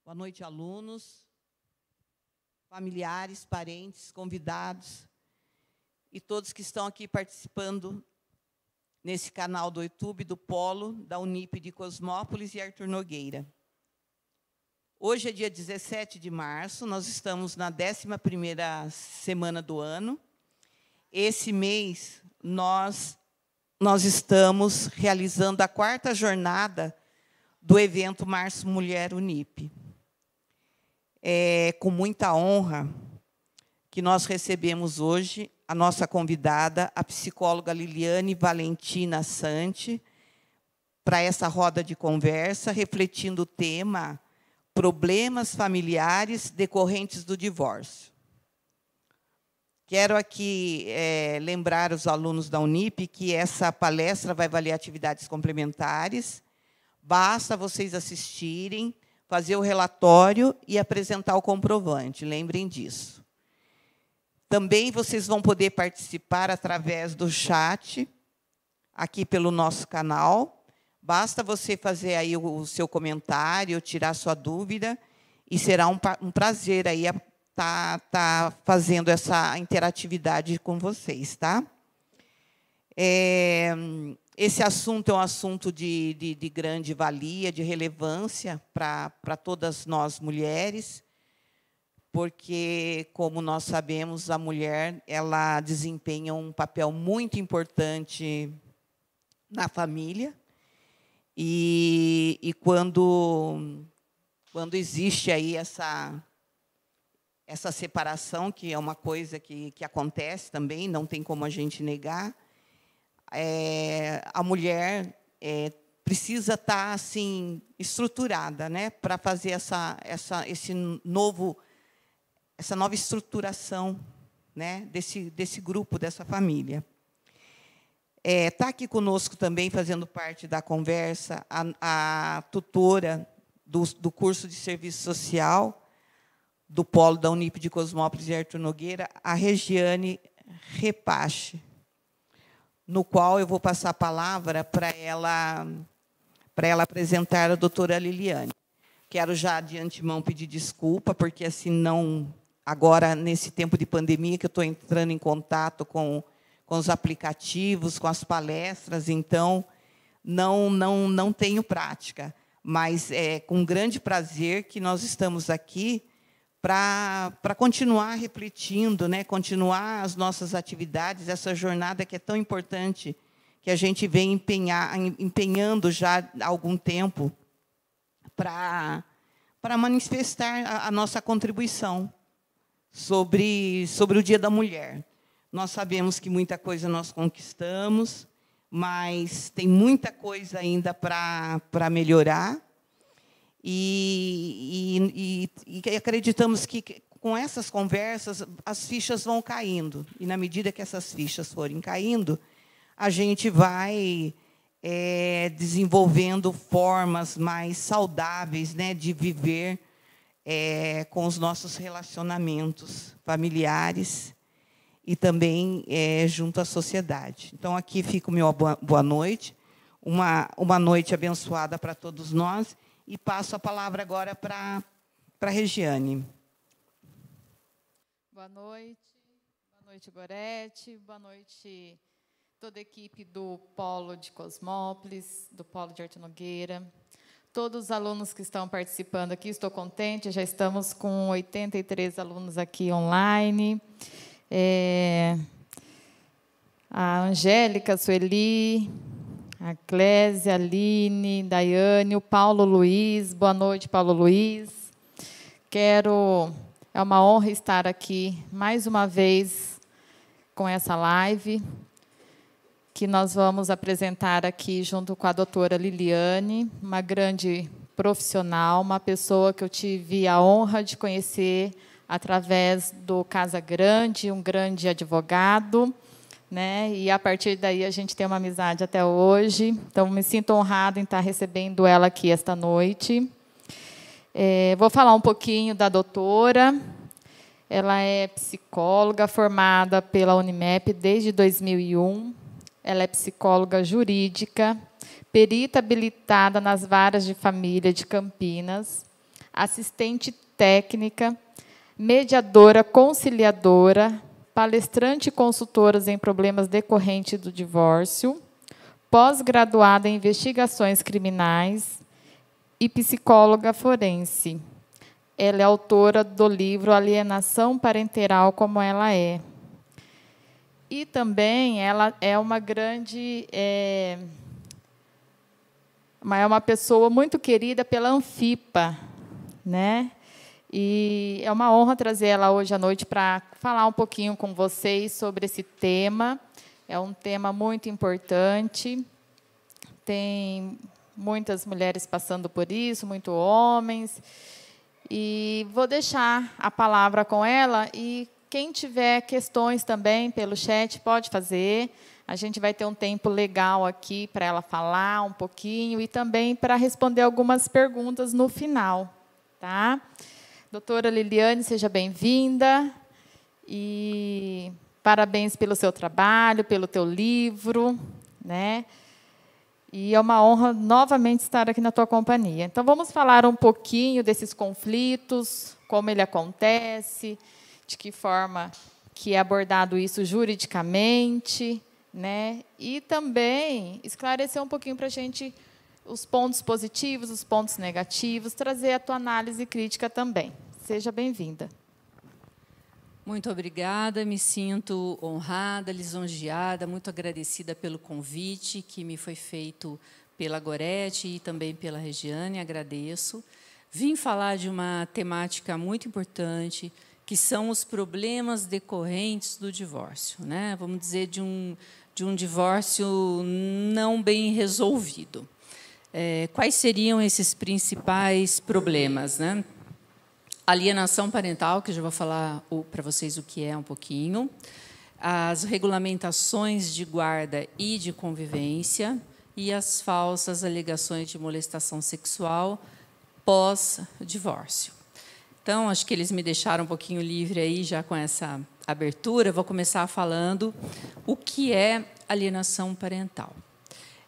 Boa noite, alunos, familiares, parentes, convidados e todos que estão aqui participando nesse canal do YouTube do Polo da Unip de Cosmópolis e Arthur Nogueira. Hoje é dia 17 de março, nós estamos na 11ª semana do ano. Esse mês, nós estamos realizando a 4ª jornada do evento Março Mulher Unip. É com muita honra que nós recebemos hoje a nossa convidada, a psicóloga Liliane Valentina Santi, para essa roda de conversa, refletindo o tema Problemas familiares decorrentes do divórcio. Quero aqui lembrar os alunos da Unip que essa palestra vai valer atividades complementares. Basta vocês assistirem, fazer o relatório e apresentar o comprovante. Lembrem disso. Também vocês vão poder participar através do chat, aqui pelo nosso canal. Basta você fazer aí o seu comentário, tirar sua dúvida, e será um prazer aí tá fazendo essa interatividade com vocês, tá? Esse assunto é um assunto de grande valia, de relevância para todas nós mulheres, porque, como nós sabemos, a mulher ela desempenha um papel muito importante na família, e quando existe aí essa separação, que é uma coisa que acontece também, não tem como a gente negar, a mulher precisa estar assim estruturada, né, para fazer essa nova estruturação, né, desse grupo, dessa família. Está aqui conosco também, fazendo parte da conversa, a tutora do curso de Serviço Social do Polo da Unip de Cosmópolis e Arthur Nogueira, a Regiane Repache, no qual eu vou passar a palavra para ela apresentar a doutora Liliane. Quero já, de antemão, pedir desculpa, porque, assim, não, agora, nesse tempo de pandemia, que eu estou entrando em contato com os aplicativos, com as palestras, então, não tenho prática. Mas é com grande prazer que nós estamos aqui para continuar refletindo, né, continuar as nossas atividades, essa jornada que é tão importante, que a gente vem empenhando já há algum tempo para manifestar a nossa contribuição sobre o Dia da Mulher. Nós sabemos que muita coisa nós conquistamos, mas tem muita coisa ainda para melhorar. E acreditamos que, com essas conversas, as fichas vão caindo. E, na medida que essas fichas forem caindo, a gente vai desenvolvendo formas mais saudáveis, né, de viver com os nossos relacionamentos familiares e também junto à sociedade. Então, aqui fica o meu boa noite, uma noite abençoada para todos nós, e passo a palavra agora para a Regiane. Boa noite, Gorete, boa noite toda a equipe do Polo de Cosmópolis, do Polo de Arthur Nogueira, todos os alunos que estão participando aqui, estou contente, já estamos com 83 alunos aqui online. A Angélica, a Sueli, a Clésia, a Aline, Daiane, o Paulo Luiz. Boa noite, Paulo Luiz. É uma honra estar aqui mais uma vez com essa live, que nós vamos apresentar aqui junto com a doutora Liliane, uma grande profissional, uma pessoa que eu tive a honra de conhecer através do Casa Grande, um grande advogado, né? E, a partir daí, a gente tem uma amizade até hoje. Então, me sinto honrada em estar recebendo ela aqui esta noite. Vou falar um pouquinho da doutora. Ela é psicóloga, formada pela Unimep desde 2001. Ela é psicóloga jurídica, perita habilitada nas varas de família de Campinas, assistente técnica, mediadora conciliadora, palestrante e consultora em problemas decorrentes do divórcio, pós-graduada em investigações criminais e psicóloga forense. Ela é autora do livro Alienação Parental Como Ela É. E também ela é uma grande... é uma pessoa muito querida pela Anfipa, né? E é uma honra trazer ela hoje à noite para falar um pouquinho com vocês sobre esse tema. É um tema muito importante. Tem muitas mulheres passando por isso, muitos homens. E vou deixar a palavra com ela. E quem tiver questões também pelo chat, pode fazer. A gente vai ter um tempo legal aqui para ela falar um pouquinho e também para responder algumas perguntas no final. Tá? Doutora Liliane, seja bem-vinda. E parabéns pelo seu trabalho, pelo teu livro, né? E é uma honra novamente estar aqui na tua companhia. Então, vamos falar um pouquinho desses conflitos, como ele acontece, de que forma que é abordado isso juridicamente, né? E também esclarecer um pouquinho para a gente os pontos positivos, os pontos negativos, trazer a tua análise crítica também. Seja bem-vinda. Muito obrigada, me sinto honrada, lisonjeada, muito agradecida pelo convite que me foi feito pela Gorete e também pela Regiane, agradeço. Vim falar de uma temática muito importante, que são os problemas decorrentes do divórcio, né? Vamos dizer, de um divórcio não bem resolvido. Quais seriam esses principais problemas, né? Alienação parental, que eu já vou falar para vocês o que é um pouquinho. As regulamentações de guarda e de convivência e as falsas alegações de molestação sexual pós-divórcio. Então, acho que eles me deixaram um pouquinho livre aí já com essa abertura. Vou começar falando o que é alienação parental.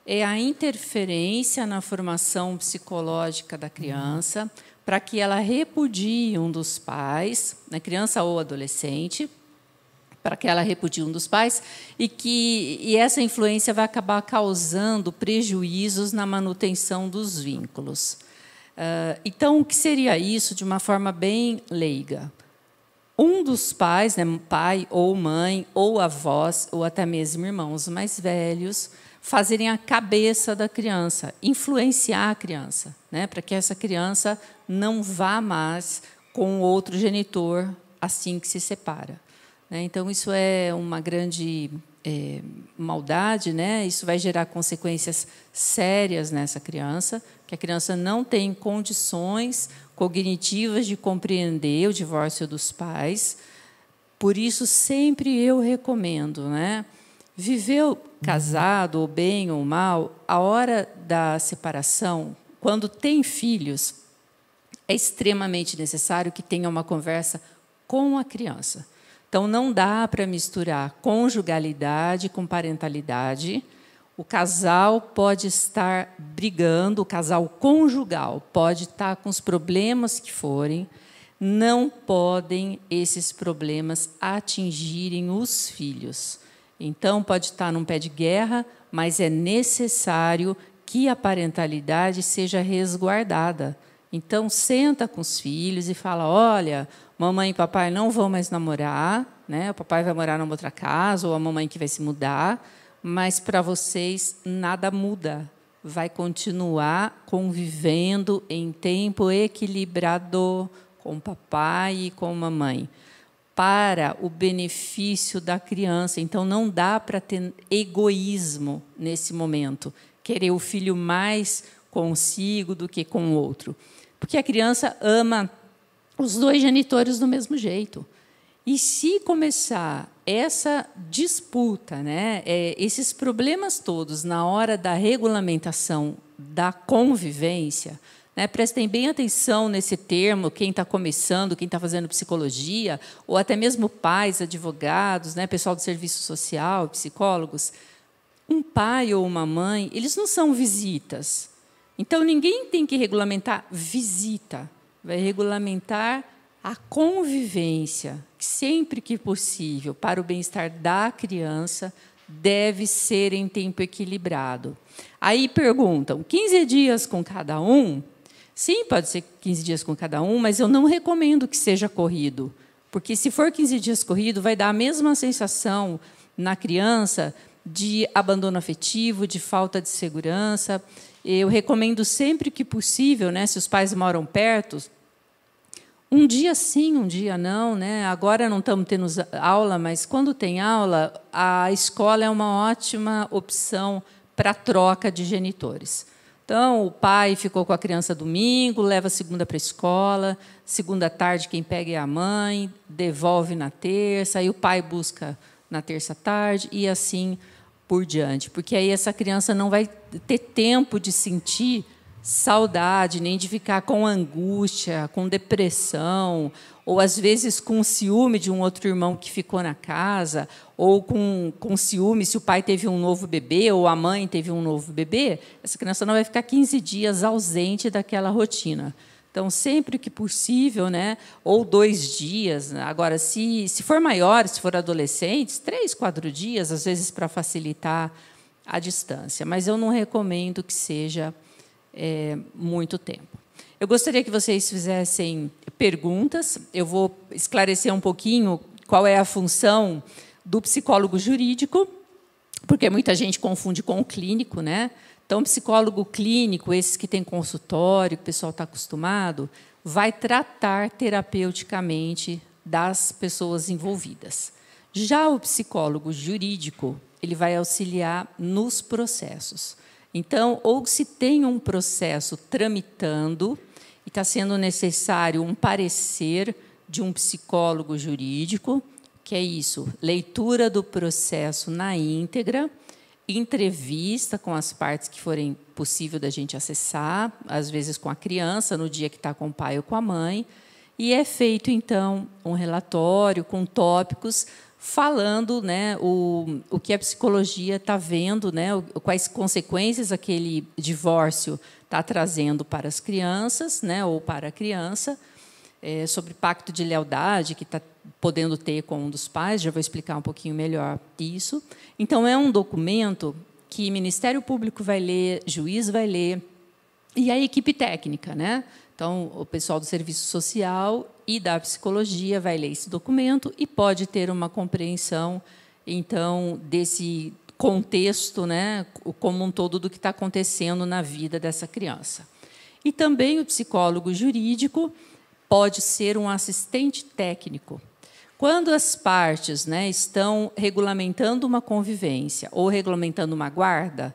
É a interferência na formação psicológica da criança para que ela repudie um dos pais, na criança ou adolescente, para que ela repudie um dos pais, e essa influência vai acabar causando prejuízos na manutenção dos vínculos. Então, o que seria isso de uma forma bem leiga? Um dos pais, né, pai ou mãe, ou avós, ou até mesmo irmãos mais velhos, fazerem a cabeça da criança, influenciar a criança, né, para que essa criança não vá mais com outro genitor assim que se separa. Então, isso é uma grande maldade, né? Isso vai gerar consequências sérias nessa criança, que a criança não tem condições cognitivas de compreender o divórcio dos pais. Por isso, sempre eu recomendo, né? Viver casado, ou bem ou mal, a hora da separação, quando tem filhos, é extremamente necessário que tenha uma conversa com a criança. Então, não dá para misturar conjugalidade com parentalidade. O casal pode estar brigando, o casal conjugal pode estar com os problemas que forem, não podem esses problemas atingirem os filhos. Então, pode estar num pé de guerra, mas é necessário que a parentalidade seja resguardada. Então, senta com os filhos e fala, olha, mamãe e papai não vão mais namorar, né? O papai vai morar numa outra casa, ou a mamãe que vai se mudar, mas, para vocês, nada muda. Vai continuar convivendo em tempo equilibrado com o papai e com a mamãe, para o benefício da criança. Então, não dá para ter egoísmo nesse momento, querer o filho mais consigo do que com o outro. Porque a criança ama os dois genitores do mesmo jeito. E se começar essa disputa, né, esses problemas todos na hora da regulamentação da convivência, né, prestem bem atenção nesse termo, quem está começando, quem está fazendo psicologia, ou até mesmo pais, advogados, né, pessoal do serviço social, psicólogos. um pai ou uma mãe, eles não são visitas. Então, ninguém tem que regulamentar visita. Vai regulamentar a convivência, que sempre que possível, para o bem-estar da criança, deve ser em tempo equilibrado. Aí perguntam, 15 dias com cada um? Sim, pode ser 15 dias com cada um, mas eu não recomendo que seja corrido, porque se for 15 dias corrido, vai dar a mesma sensação na criança de abandono afetivo, de falta de segurança. Eu recomendo sempre que possível, né, se os pais moram perto, um dia sim, um dia não, né? Agora não estamos tendo aula, mas quando tem aula, a escola é uma ótima opção para a troca de genitores. Então, o pai ficou com a criança domingo, leva a segunda para a escola, segunda tarde quem pega é a mãe, devolve na terça, aí o pai busca na terça tarde e assim por diante, porque aí essa criança não vai ter tempo de sentir saudade, nem de ficar com angústia, com depressão, ou às vezes com ciúme de um outro irmão que ficou na casa, ou com ciúme se o pai teve um novo bebê ou a mãe teve um novo bebê. Essa criança não vai ficar 15 dias ausente daquela rotina. Então, sempre que possível, né, ou 2 dias. Agora, se for maior, se for adolescentes, 3, 4 dias, às vezes para facilitar a distância. Mas eu não recomendo que seja muito tempo. Eu gostaria que vocês fizessem perguntas. Eu vou esclarecer um pouquinho qual é a função do psicólogo jurídico, porque muita gente confunde com o clínico, né? Então, o psicólogo clínico, esses que têm consultório, que o pessoal está acostumado, vai tratar terapeuticamente das pessoas envolvidas. Já o psicólogo jurídico, ele vai auxiliar nos processos. Então, ou se tem um processo tramitando e está sendo necessário um parecer de um psicólogo jurídico, que é isso, leitura do processo na íntegra, entrevista com as partes que forem possível da gente acessar, às vezes com a criança, no dia que está com o pai ou com a mãe, e é feito, então, um relatório com tópicos falando, né, o que a psicologia está vendo, né, quais consequências aquele divórcio está trazendo para as crianças, né, ou para a criança, sobre pacto de lealdade que está podendo ter com um dos pais. Já vou explicar um pouquinho melhor isso. Então, é um documento que Ministério Público vai ler, juiz vai ler, e a equipe técnica, né? Então, o pessoal do serviço social e da psicologia vai ler esse documento e pode ter uma compreensão, então, desse contexto, né, como um todo do que está acontecendo na vida dessa criança. E também o psicólogo jurídico pode ser um assistente técnico. Quando as partes, né, estão regulamentando uma convivência ou regulamentando uma guarda,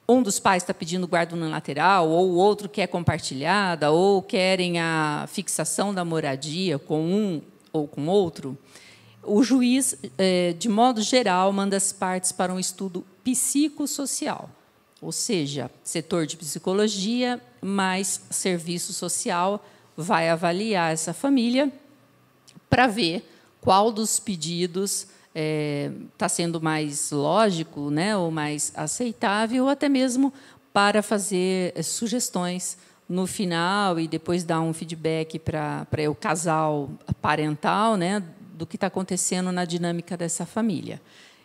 um dos pais está pedindo guarda unilateral, ou o outro quer compartilhada, ou querem a fixação da moradia com um ou com outro, o juiz, de modo geral, manda as partes para um estudo psicossocial, ou seja, setor de psicologia mais serviço social vai avaliar essa família para ver qual dos pedidos está sendo mais lógico, né, ou mais aceitável, ou até mesmo para fazer sugestões no final e depois dar um feedback para o casal parental, né, do que está acontecendo na dinâmica dessa família.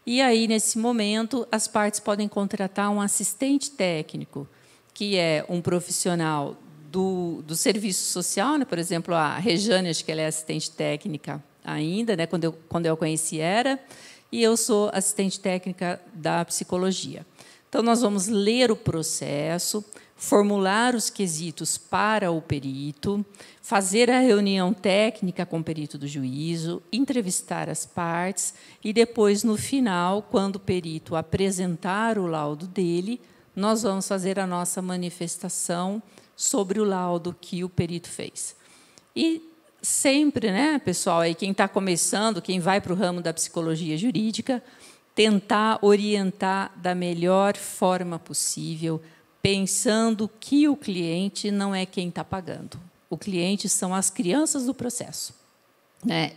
E aí, nesse momento, as partes podem contratar um assistente técnico, que é um profissional do serviço social, né? Por exemplo, a Rejane, acho que ela é assistente técnica ainda, né? Quando eu a conheci era, e eu sou assistente técnica da psicologia. Então, nós vamos ler o processo, formular os quesitos para o perito, fazer a reunião técnica com o perito do juízo, entrevistar as partes e depois, no final, quando o perito apresentar o laudo dele, nós vamos fazer a nossa manifestação sobre o laudo que o perito fez. E sempre, né, pessoal, aí quem está começando, quem vai para o ramo da psicologia jurídica, tentar orientar da melhor forma possível, pensando que o cliente não é quem está pagando. O cliente são as crianças do processo, né?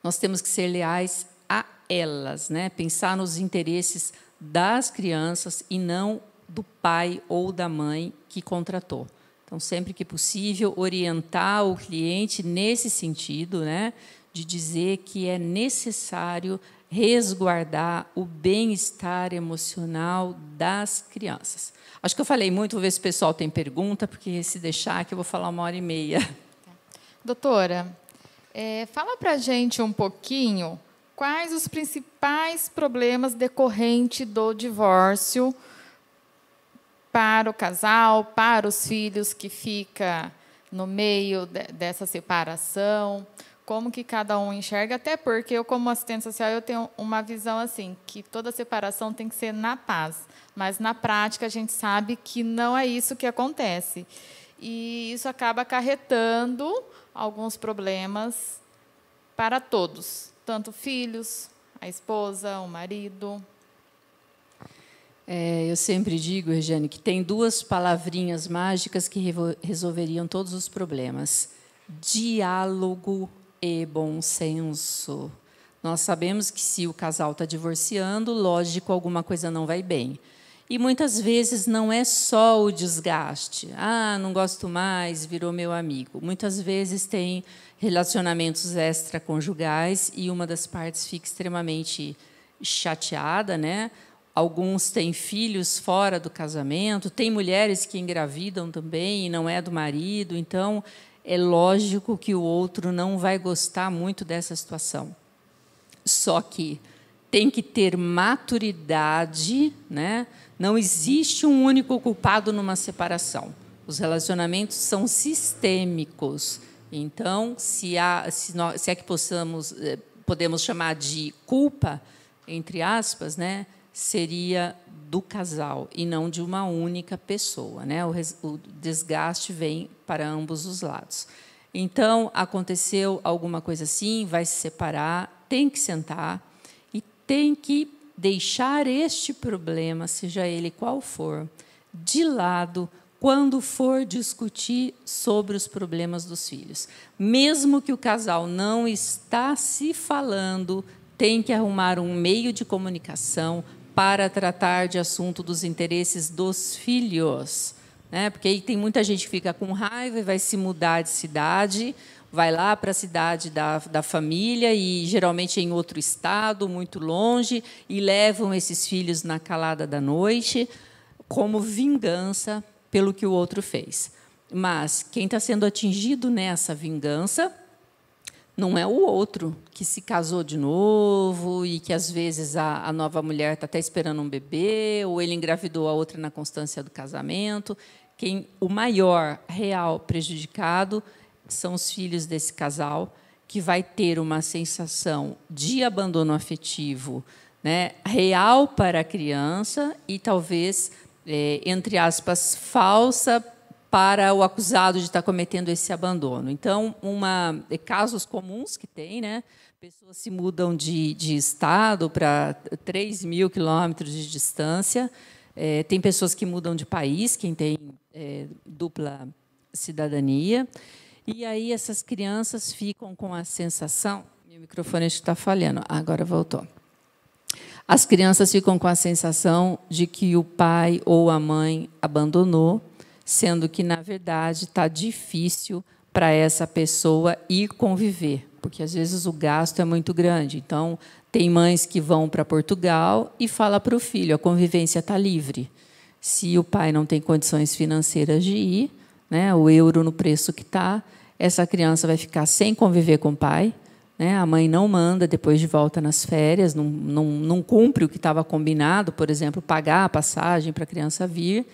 Nós temos que ser leais a elas, né? Pensar nos interesses das crianças e não do pai ou da mãe que contratou. Então, sempre que possível, orientar o cliente nesse sentido, né, de dizer que é necessário resguardar o bem-estar emocional das crianças. Acho que eu falei muito, vou ver se o pessoal tem pergunta, porque se deixar aqui eu vou falar 1h30. Doutora, fala para a gente um pouquinho quais os principais problemas decorrentes do divórcio para o casal, para os filhos que fica no meio dessa separação, como que cada um enxerga, até porque eu, como assistente social, eu tenho uma visão assim, que toda separação tem que ser na paz, mas na prática a gente sabe que não é isso que acontece. E isso acaba acarretando alguns problemas para todos, tanto filhos, a esposa, o marido. Eu sempre digo, Regiane, que tem 2 palavrinhas mágicas que resolveriam todos os problemas: diálogo e bom senso. Nós sabemos que, se o casal está divorciando, lógico, alguma coisa não vai bem. E, muitas vezes, não é só o desgaste. Ah, não gosto mais, virou meu amigo. Muitas vezes tem relacionamentos extraconjugais e uma das partes fica extremamente chateada, né? Alguns têm filhos fora do casamento, tem mulheres que engravidam também e não é do marido. Então, é lógico que o outro não vai gostar muito dessa situação. Só que tem que ter maturidade, né? Não existe um único culpado numa separação. Os relacionamentos são sistêmicos. Então, se é que podemos chamar de culpa, entre aspas, né? Seria do casal e não de uma única pessoa, né? O desgaste vem para ambos os lados. Então, aconteceu alguma coisa assim, vai se separar, tem que sentar e tem que deixar este problema, seja ele qual for, de lado quando for discutir sobre os problemas dos filhos. Mesmo que o casal não está se falando, tem que arrumar um meio de comunicação para tratar de assunto dos interesses dos filhos, né? Porque aí tem muita gente que fica com raiva e vai se mudar de cidade, vai lá para a cidade da família e, geralmente, em outro estado, muito longe, e levam esses filhos na calada da noite como vingança pelo que o outro fez. Mas quem está sendo atingido nessa vingança não é o outro que se casou de novo e que, às vezes, a nova mulher está até esperando um bebê, ou ele engravidou a outra na constância do casamento. O maior real prejudicado são os filhos desse casal, que vai ter uma sensação de abandono afetivo, né, real para a criança e, talvez, entre aspas, falsa para o acusado de estar cometendo esse abandono. Então, casos comuns que tem, né? Pessoas se mudam de estado para 3.000 quilômetros de distância. Tem pessoas que mudam de país, quem tem dupla cidadania. E aí essas crianças ficam com a sensação... Meu microfone está falhando. Agora voltou. As crianças ficam com a sensação de que o pai ou a mãe abandonou, sendo que, na verdade, está difícil para essa pessoa ir conviver, porque, às vezes, o gasto é muito grande. Então, tem mães que vão para Portugal e falam para o filho, a convivência está livre. Se o pai não tem condições financeiras de ir, né, o euro no preço que está, essa criança vai ficar sem conviver com o pai, né, a mãe não manda depois de volta nas férias, não cumpre o que estava combinado, por exemplo, pagar a passagem para a criança vir,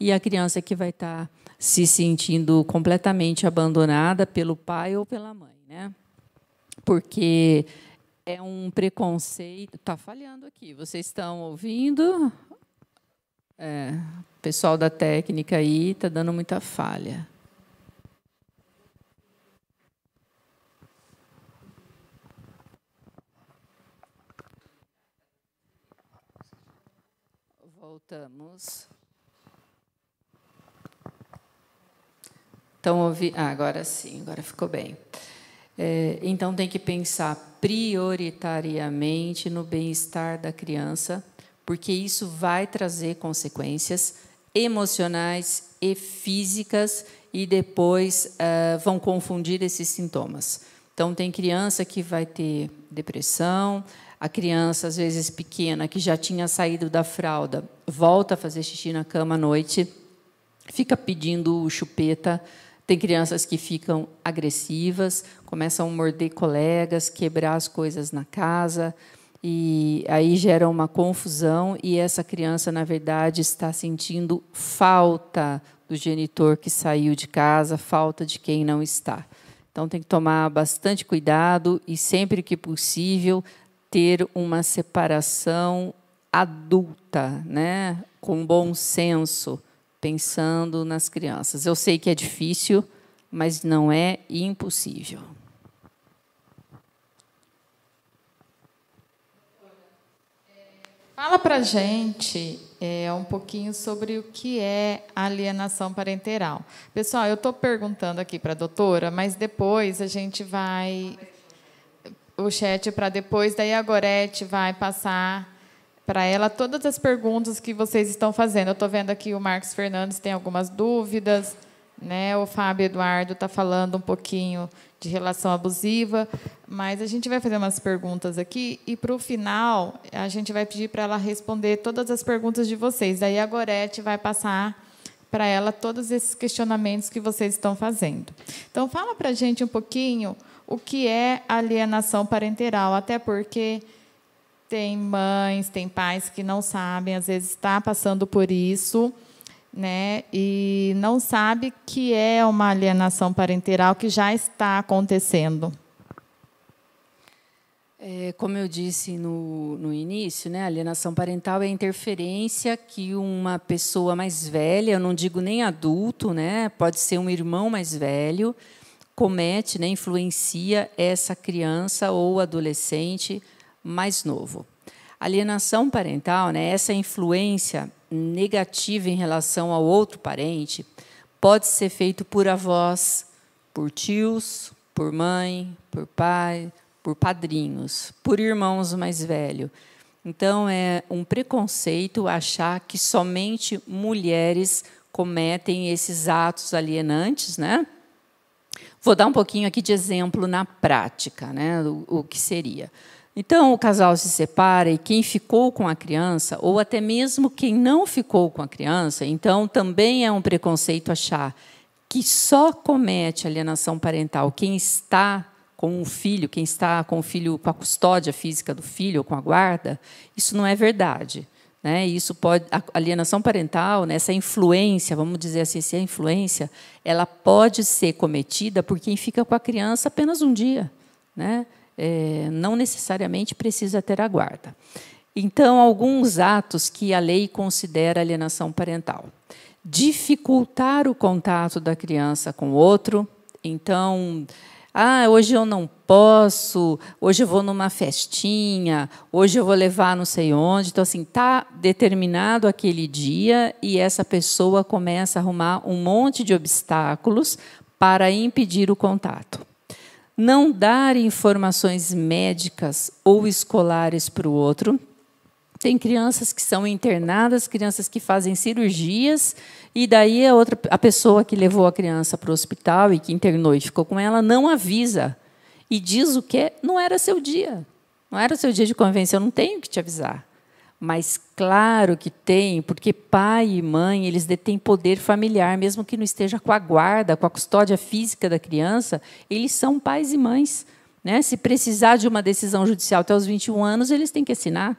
e a criança que vai estar se sentindo completamente abandonada pelo pai ou pela mãe, né? Porque é um preconceito... Está falhando aqui, vocês estão ouvindo? O pessoal da técnica aí está dando muita falha. Voltamos. Então, agora sim, agora ficou bem. Então, tem que pensar prioritariamente no bem-estar da criança, porque isso vai trazer consequências emocionais e físicas e depois vão confundir esses sintomas. Então, tem criança que vai ter depressão, a criança, às vezes pequena, que já tinha saído da fralda, volta a fazer xixi na cama à noite, fica pedindo chupeta. Tem crianças que ficam agressivas, começam a morder colegas, quebrar as coisas na casa, e aí gera uma confusão, e essa criança, na verdade, está sentindo falta do genitor que saiu de casa, falta de quem não está. Então, tem que tomar bastante cuidado e, sempre que possível, ter uma separação adulta, né? Com bom senso, pensando nas crianças. Eu sei que é difícil, mas não é impossível. Fala para a gente um pouquinho sobre o que é alienação parental. Pessoal, eu estou perguntando aqui para a doutora, mas depois a gente vai... O chat para depois, daí a Gorete vai passar para ela todas as perguntas que vocês estão fazendo. Eu estou vendo aqui o Marcos Fernandes tem algumas dúvidas, né? O Fábio Eduardo está falando um pouquinho de relação abusiva, mas a gente vai fazer umas perguntas aqui e, para o final, a gente vai pedir para ela responder todas as perguntas de vocês. Daí a Gorete vai passar para ela todos esses questionamentos que vocês estão fazendo. Então, fala para a gente um pouquinho o que é alienação parental, até porque tem mães, tem pais que não sabem, às vezes está passando por isso, né, e não sabe que é uma alienação parental que já está acontecendo. Como eu disse no início, né, a alienação parental é a interferência que uma pessoa mais velha, eu não digo nem adulto, né, pode ser um irmão mais velho, comete, né, influencia essa criança ou adolescente mais novo. Alienação parental, né, essa influência negativa em relação ao outro parente, pode ser feito por avós, por tios, por mãe, por pai, por padrinhos, por irmãos mais velhos. Então, é um preconceito achar que somente mulheres cometem esses atos alienantes, né? Vou dar um pouquinho aqui de exemplo na prática, né, o que seria. Então, o casal se separa e quem ficou com a criança, ou até mesmo quem não ficou com a criança, então também é um preconceito achar que só comete alienação parental quem está com o filho, quem está com o filho, com a custódia física do filho ou com a guarda. Isso não é verdade, né? Isso pode, a alienação parental, né, essa influência, vamos dizer assim, essa influência, ela pode ser cometida por quem fica com a criança apenas um dia, né? Não necessariamente precisa ter a guarda. Então, alguns atos que a lei considera alienação parental. Dificultar o contato da criança com o outro. Então, hoje eu não posso, hoje eu vou numa festinha, hoje eu vou levar não sei onde. Então, assim, está determinado aquele dia e essa pessoa começa a arrumar um monte de obstáculos para impedir o contato. Não dar informações médicas ou escolares para o outro. Tem crianças que são internadas, crianças que fazem cirurgias, e daí a pessoa que levou a criança para o hospital e que internou e ficou com ela não avisa. E diz o quê? Não era seu dia. Não era seu dia de convivência, eu não tenho que te avisar. Mas claro que tem, porque pai e mãe, eles detêm poder familiar, mesmo que não esteja com a guarda, com a custódia física da criança, eles são pais e mães, né? Se precisar de uma decisão judicial até os 21 anos, eles têm que assinar,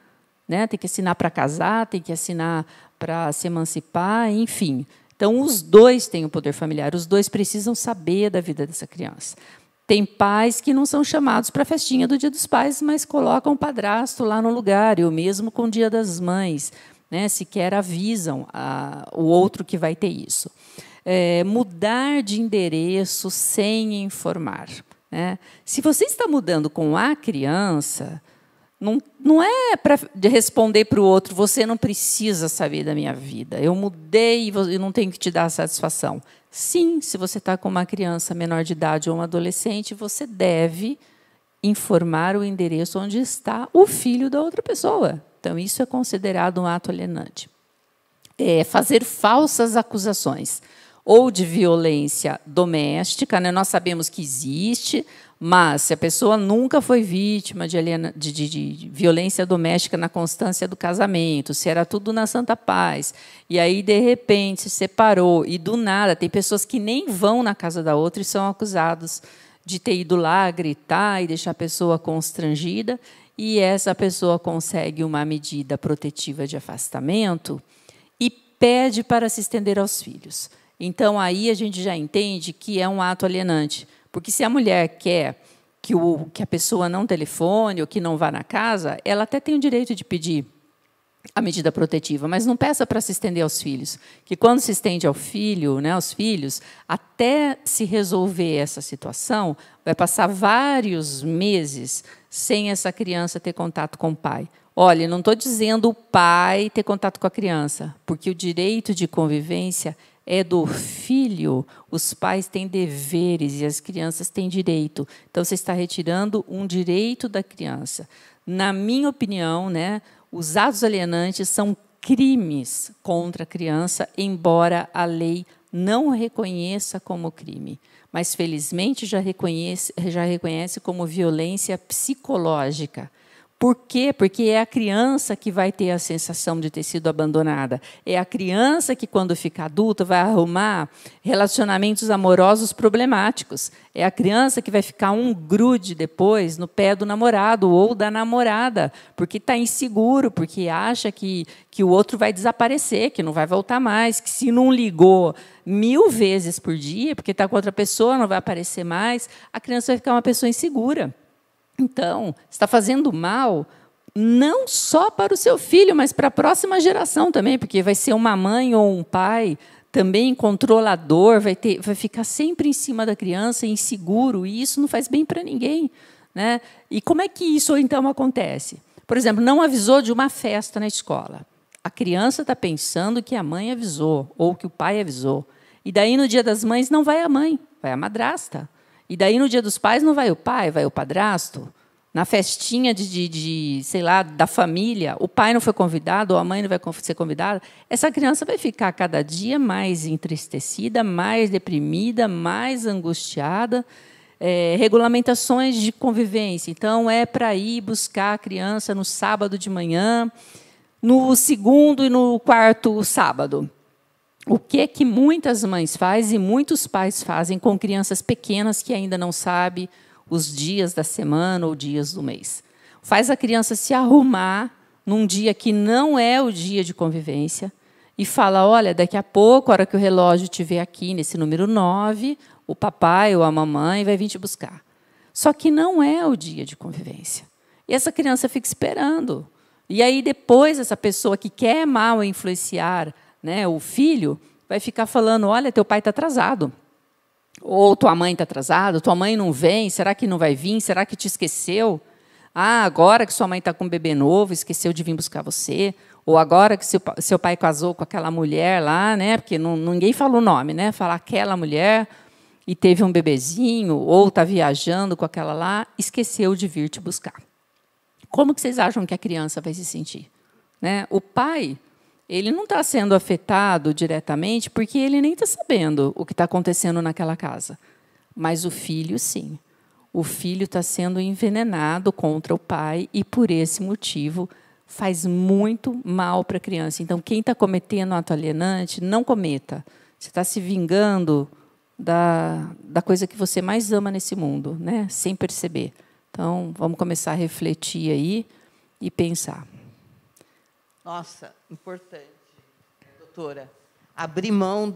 né? Tem que assinar para casar, tem que assinar para se emancipar, enfim. Então, os dois têm o poder familiar, os dois precisam saber da vida dessa criança. Tem pais que não são chamados para a festinha do Dia dos Pais, mas colocam o padrasto lá no lugar, ou mesmo com o Dia das Mães, né, sequer avisam o outro que vai ter isso. Mudar de endereço sem informar, né? Se você está mudando com a criança, não é para responder para o outro, você não precisa saber da minha vida, eu mudei e não tenho que te dar satisfação. Sim, se você está com uma criança menor de idade ou um adolescente, você deve informar o endereço onde está o filho da outra pessoa. Então, isso é considerado um ato alienante. Fazer falsas acusações, ou de violência doméstica, né? Nós sabemos que existe, mas se a pessoa nunca foi vítima de violência doméstica na constância do casamento, se era tudo na santa paz, e aí, de repente, se separou, e do nada, tem pessoas que nem vão na casa da outra e são acusados de ter ido lá gritar e deixar a pessoa constrangida, e essa pessoa consegue uma medida protetiva de afastamento e pede para se estender aos filhos. Então, aí a gente já entende que é um ato alienante. Porque se a mulher quer que a pessoa não telefone ou que não vá na casa, ela até tem o direito de pedir a medida protetiva, mas não peça para se estender aos filhos. Que quando se estende ao filho, né, aos filhos, até se resolver essa situação, vai passar vários meses sem essa criança ter contato com o pai. Olha, não estou dizendo o pai ter contato com a criança, porque o direito de convivência é do filho, os pais têm deveres e as crianças têm direito. Então, você está retirando um direito da criança. Na minha opinião, né, os atos alienantes são crimes contra a criança, embora a lei não reconheça como crime. Mas, felizmente, já reconhece como violência psicológica. Por quê? Porque é a criança que vai ter a sensação de ter sido abandonada. É a criança que, quando fica adulta, vai arrumar relacionamentos amorosos problemáticos. É a criança que vai ficar um grude depois no pé do namorado ou da namorada, porque está inseguro, porque acha que o outro vai desaparecer, que não vai voltar mais, que se não ligou 1000 vezes por dia, porque está com outra pessoa, não vai aparecer mais, a criança vai ficar uma pessoa insegura. Então, está fazendo mal não só para o seu filho, mas para a próxima geração também, porque vai ser uma mãe ou um pai também controlador, vai ficar sempre em cima da criança, inseguro, e isso não faz bem para ninguém, né? E como é que isso, então, acontece? Por exemplo, não avisou de uma festa na escola. A criança está pensando que a mãe avisou, ou que o pai avisou. E daí, no Dia das Mães, não vai a mãe, vai a madrasta. E daí, no Dia dos Pais, não vai o pai, vai o padrasto. Na festinha sei lá, da família, o pai não foi convidado, ou a mãe não vai ser convidada. Essa criança vai ficar cada dia mais entristecida, mais deprimida, mais angustiada. Regulamentações de convivência. Então, é para ir buscar a criança no sábado de manhã, no segundo e no quarto sábado. O que muitas mães fazem e muitos pais fazem com crianças pequenas que ainda não sabem os dias da semana ou dias do mês? Faz a criança se arrumar num dia que não é o dia de convivência e fala, olha, daqui a pouco, a hora que o relógio estiver aqui, nesse número 9, o papai ou a mamãe vai vir te buscar. Só que não é o dia de convivência. E essa criança fica esperando. E aí, depois, essa pessoa que quer mal influenciar, né, o filho, vai ficar falando, olha, teu pai está atrasado. Ou tua mãe está atrasada, tua mãe não vem, será que não vai vir? Será que te esqueceu? Ah, agora que sua mãe está com um bebê novo, esqueceu de vir buscar você. Ou agora que seu pai casou com aquela mulher lá, né, porque ninguém fala o nome, né, fala aquela mulher e teve um bebezinho, ou está viajando com aquela lá, esqueceu de vir te buscar. Como que vocês acham que a criança vai se sentir? Né? O pai, ele não está sendo afetado diretamente porque ele nem está sabendo o que está acontecendo naquela casa. Mas o filho, sim. O filho está sendo envenenado contra o pai e, por esse motivo, faz muito mal para a criança. Então, quem está cometendo ato alienante, não cometa. Você está se vingando da coisa que você mais ama nesse mundo, né? Sem perceber. Então, vamos começar a refletir aí e pensar. Nossa, importante, doutora. Abrir mão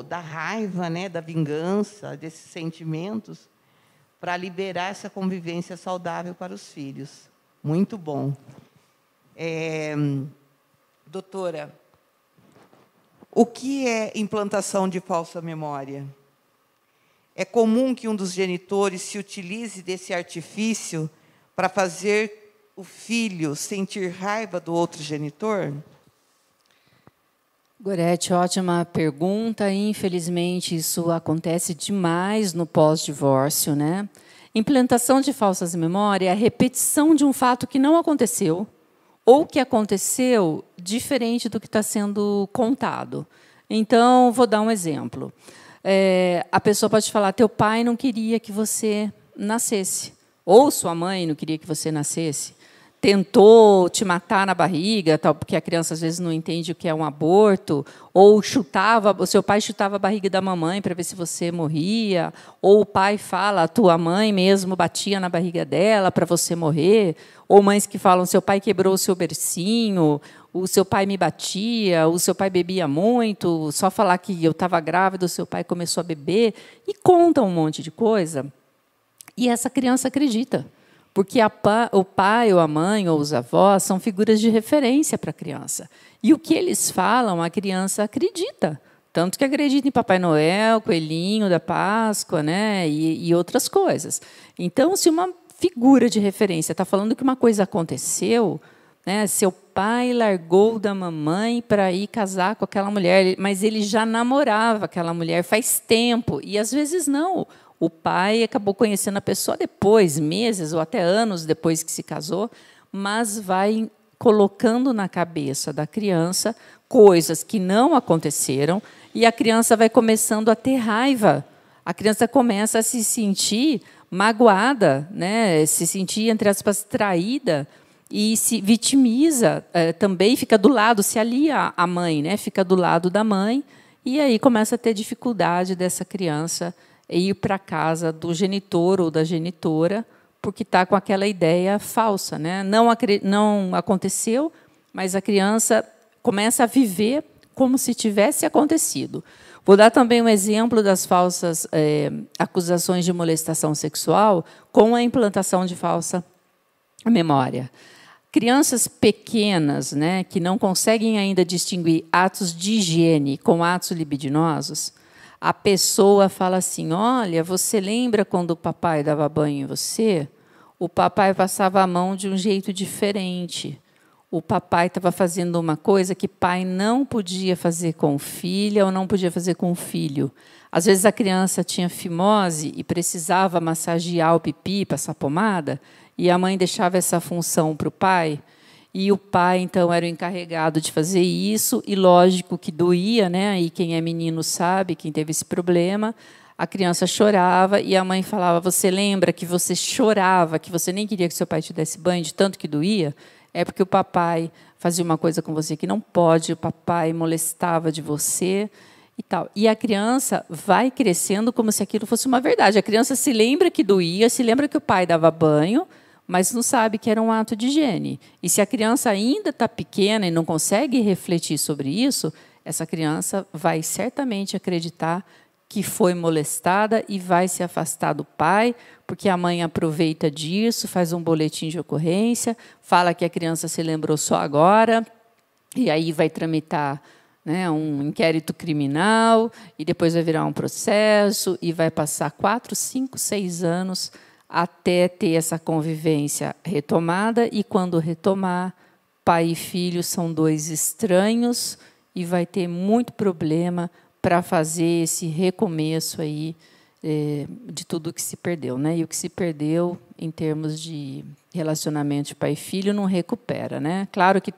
da raiva, né, da vingança, desses sentimentos, para liberar essa convivência saudável para os filhos. Muito bom. Doutora, o que é implantação de falsa memória? É comum que um dos genitores se utilize desse artifício para fazer o filho sentir raiva do outro genitor? Gorete, ótima pergunta. Infelizmente, isso acontece demais no pós-divórcio, né? Implantação de falsas memórias é a repetição de um fato que não aconteceu ou que aconteceu diferente do que está sendo contado. Então, vou dar um exemplo. A pessoa pode falar: teu pai não queria que você nascesse, ou sua mãe não queria que você nascesse, tentou te matar na barriga, tal, porque a criança às vezes não entende o que é um aborto, ou o seu pai chutava a barriga da mamãe para ver se você morria, ou o pai fala: a tua mãe mesmo batia na barriga dela para você morrer, ou mães que falam: seu pai quebrou o seu bercinho, o seu pai me batia, o seu pai bebia muito, só falar que eu estava grávida, o seu pai começou a beber, e conta um monte de coisa. E essa criança acredita, porque o pai, ou a mãe, ou os avós são figuras de referência para a criança. E o que eles falam, a criança acredita. Tanto que acredita em Papai Noel, Coelhinho da Páscoa, né, e outras coisas. Então, se uma figura de referência está falando que uma coisa aconteceu, né, seu pai largou da mamãe para ir casar com aquela mulher, mas ele já namorava aquela mulher faz tempo, e às vezes não. O pai acabou conhecendo a pessoa depois, meses ou até anos depois que se casou, mas vai colocando na cabeça da criança coisas que não aconteceram, e a criança vai começando a ter raiva. A criança começa a se sentir magoada, né? Se sentir, entre aspas, traída, e se vitimiza também, fica do lado, se alia à mãe, né? Fica do lado da mãe, e aí começa a ter dificuldade dessa criança ir para a casa do genitor ou da genitora, porque está com aquela ideia falsa, né? Não aconteceu, mas a criança começa a viver como se tivesse acontecido. Vou dar também um exemplo das falsas acusações de molestação sexual com a implantação de falsa memória. Crianças pequenas, né, que não conseguem ainda distinguir atos de higiene com atos libidinosos, a pessoa fala assim: olha, você lembra quando o papai dava banho em você? O papai passava a mão de um jeito diferente. O papai estava fazendo uma coisa que pai não podia fazer com filha ou não podia fazer com filho. Às vezes a criança tinha fimose e precisava massagear o pipi, passar pomada, e a mãe deixava essa função para o pai, e o pai, então, era o encarregado de fazer isso, e lógico que doía, né? E quem é menino sabe, quem teve esse problema, a criança chorava, e a mãe falava: você lembra que você chorava, que você nem queria que seu pai te desse banho, de tanto que doía? É porque o papai fazia uma coisa com você que não pode, o papai molestava de você, e tal. E a criança vai crescendo como se aquilo fosse uma verdade. A criança se lembra que doía, se lembra que o pai dava banho, mas não sabe que era um ato de higiene. E se a criança ainda está pequena e não consegue refletir sobre isso, essa criança vai certamente acreditar que foi molestada e vai se afastar do pai, porque a mãe aproveita disso, faz um boletim de ocorrência, fala que a criança se lembrou só agora, e aí vai tramitar, né, um inquérito criminal, e depois vai virar um processo, e vai passar 4, 5, 6 anos até ter essa convivência retomada, e quando retomar, pai e filho são dois estranhos, e vai ter muito problema para fazer esse recomeço aí de tudo que se perdeu, né? E o que se perdeu em termos de relacionamento de pai e filho não recupera, né? Claro que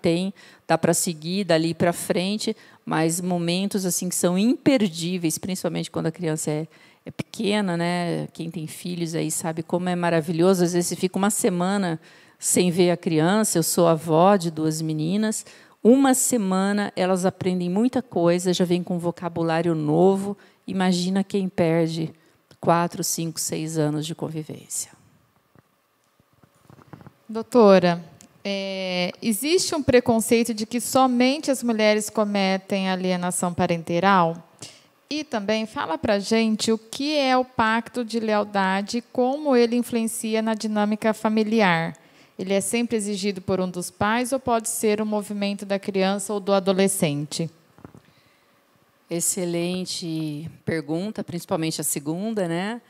dá para seguir dali para frente, mas momentos assim que são imperdíveis, principalmente quando a criança é pequena, né? Quem tem filhos aí sabe como é maravilhoso. Às vezes você fica uma semana sem ver a criança. Eu sou avó de 2 meninas. Uma semana elas aprendem muita coisa, já vem com vocabulário novo. Imagina quem perde 4, 5, 6 anos de convivência. Doutora, existe um preconceito de que somente as mulheres cometem alienação parental? E também fala para a gente o que é o pacto de lealdade e como ele influencia na dinâmica familiar. Ele é sempre exigido por um dos pais ou pode ser um movimento da criança ou do adolescente? Excelente pergunta, principalmente a segunda, né?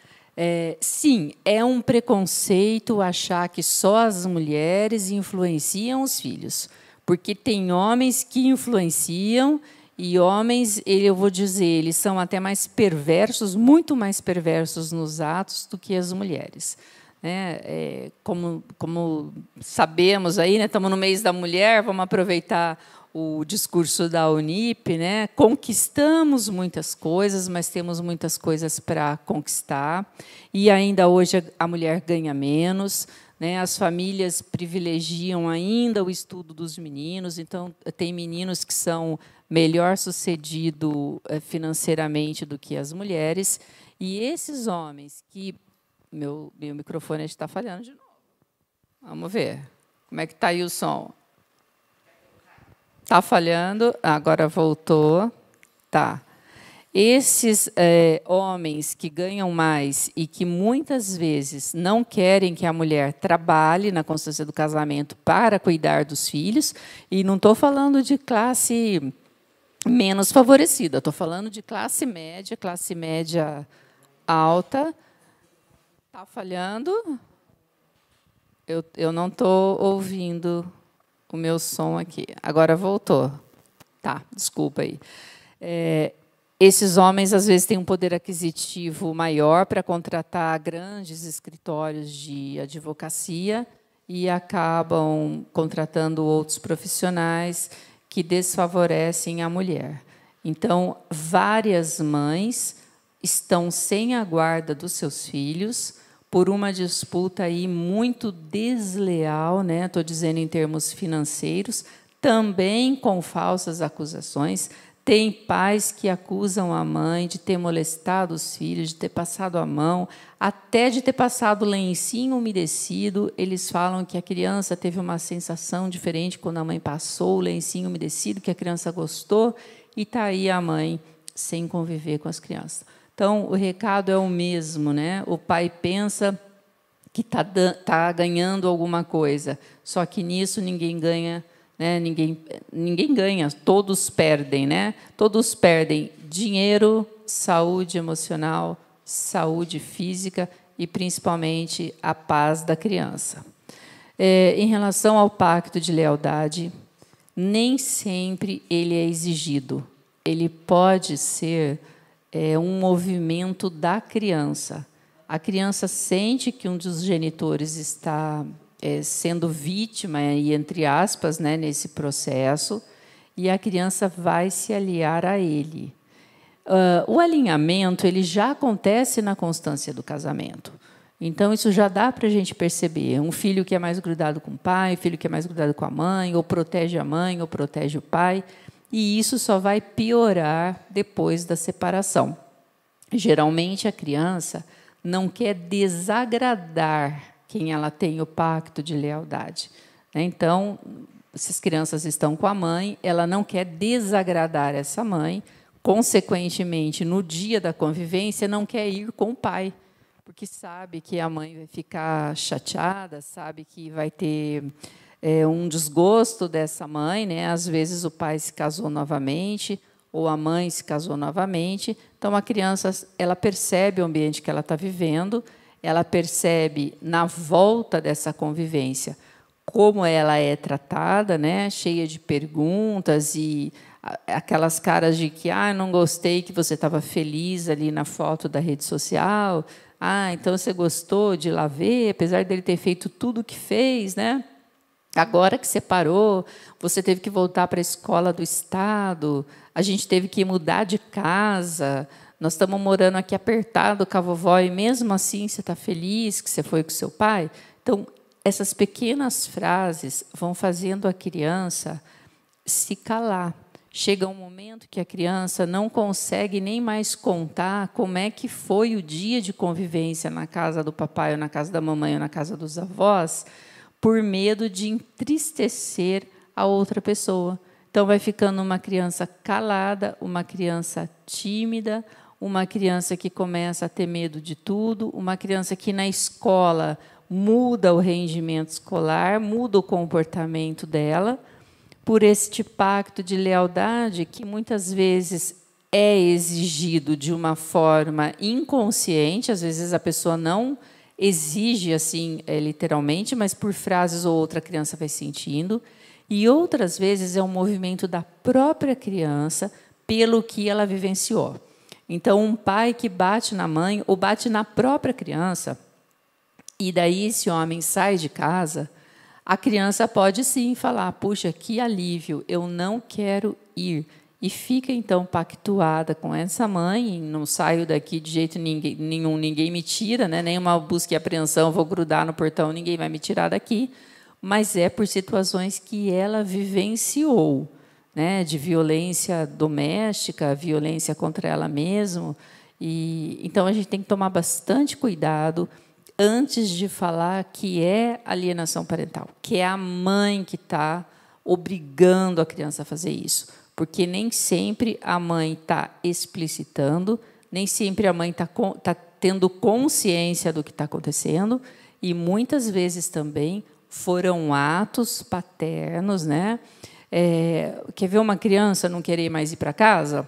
Sim, é um preconceito achar que só as mulheres influenciam os filhos, porque tem homens que influenciam. E homens, eu vou dizer, eles são até mais perversos, muito mais perversos nos atos do que as mulheres. Como sabemos aí, né, estamos no mês da mulher, vamos aproveitar o discurso da Unip, né? Conquistamos muitas coisas, mas temos muitas coisas para conquistar. E ainda hoje a mulher ganha menos, né? As famílias privilegiam ainda o estudo dos meninos. Então, tem meninos que são melhor sucedidos financeiramente do que as mulheres. E esses homens que... Meu microfone está falhando de novo. Vamos ver. Como é que está aí o som? Está falhando, agora voltou. Tá. Esses homens que ganham mais e que muitas vezes não querem que a mulher trabalhe na constância do casamento para cuidar dos filhos, e não estou falando de classe menos favorecida, estou falando de classe média alta. Está falhando? Eu não estou ouvindo o meu som aqui. Agora voltou. Tá, desculpa aí. Esses homens, às vezes, têm um poder aquisitivo maior para contratar grandes escritórios de advocacia e acabam contratando outros profissionais que desfavorecem a mulher. Então, várias mães estão sem a guarda dos seus filhos por uma disputa aí muito desleal, né? Estou dizendo em termos financeiros, também com falsas acusações. Tem pais que acusam a mãe de ter molestado os filhos, de ter passado a mão, até de ter passado lencinho umedecido. Eles falam que a criança teve uma sensação diferente quando a mãe passou o lencinho umedecido, que a criança gostou, e está aí a mãe sem conviver com as crianças. Então, o recado é o mesmo, né? O pai pensa que tá ganhando alguma coisa, só que nisso ninguém ganha, né? Ninguém ganha, todos perdem, né? Todos perdem dinheiro, saúde emocional, saúde física e, principalmente, a paz da criança. Em relação ao pacto de lealdade, nem sempre ele é exigido. Ele pode ser um movimento da criança. A criança sente que um dos genitores está sendo vítima, e entre aspas, né, nesse processo, e a criança vai se aliar a ele. O alinhamento ele já acontece na constância do casamento. Então, isso já dá para a gente perceber. Um filho que é mais grudado com o pai, um filho que é mais grudado com a mãe, ou protege a mãe, ou protege o pai. E isso só vai piorar depois da separação. Geralmente, a criança não quer desagradar quem ela tem o pacto de lealdade. Então, se as crianças estão com a mãe, ela não quer desagradar essa mãe, consequentemente, no dia da convivência, não quer ir com o pai, porque sabe que a mãe vai ficar chateada, sabe que vai ter um desgosto dessa mãe, né? Às vezes o pai se casou novamente ou a mãe se casou novamente. Então a criança ela percebe o ambiente que ela está vivendo, ela percebe na volta dessa convivência como ela é tratada, né? Cheia de perguntas e aquelas caras de que não gostei que você estava feliz ali na foto da rede social. Então você gostou de ir lá ver, apesar dele ter feito tudo o que fez, né? Agora que separou, você teve que voltar para a escola do estado, a gente teve que mudar de casa, nós estamos morando aqui apertado com a vovó, e mesmo assim você está feliz que você foi com seu pai? Então, essas pequenas frases vão fazendo a criança se calar. Chega um momento que a criança não consegue nem mais contar como é que foi o dia de convivência na casa do papai, ou na casa da mamãe, ou na casa dos avós, por medo de entristecer a outra pessoa. Então, vai ficando uma criança calada, uma criança tímida, uma criança que começa a ter medo de tudo, uma criança que, na escola, muda o rendimento escolar, muda o comportamento dela, por este pacto de lealdade que, muitas vezes, é exigido de uma forma inconsciente, às vezes a pessoa não exige assim literalmente, mas por frases ou outra a criança vai sentindo, e outras vezes é um movimento da própria criança pelo que ela vivenciou. Então, um pai que bate na mãe ou bate na própria criança, e daí esse homem sai de casa, a criança pode sim falar: puxa, que alívio, eu não quero ir. E fica, então, pactuada com essa mãe, não saio daqui de jeito nenhum, ninguém me tira, né? Nenhuma busca e apreensão, vou grudar no portão, ninguém vai me tirar daqui, mas é por situações que ela vivenciou, né? De violência doméstica, violência contra ela mesma. E, então, a gente tem que tomar bastante cuidado antes de falar que é alienação parental, que é a mãe que está obrigando a criança a fazer isso. Porque nem sempre a mãe está explicitando, nem sempre a mãe está tendo consciência do que está acontecendo, e muitas vezes também foram atos paternos, né? Quer ver uma criança não querer mais ir para casa?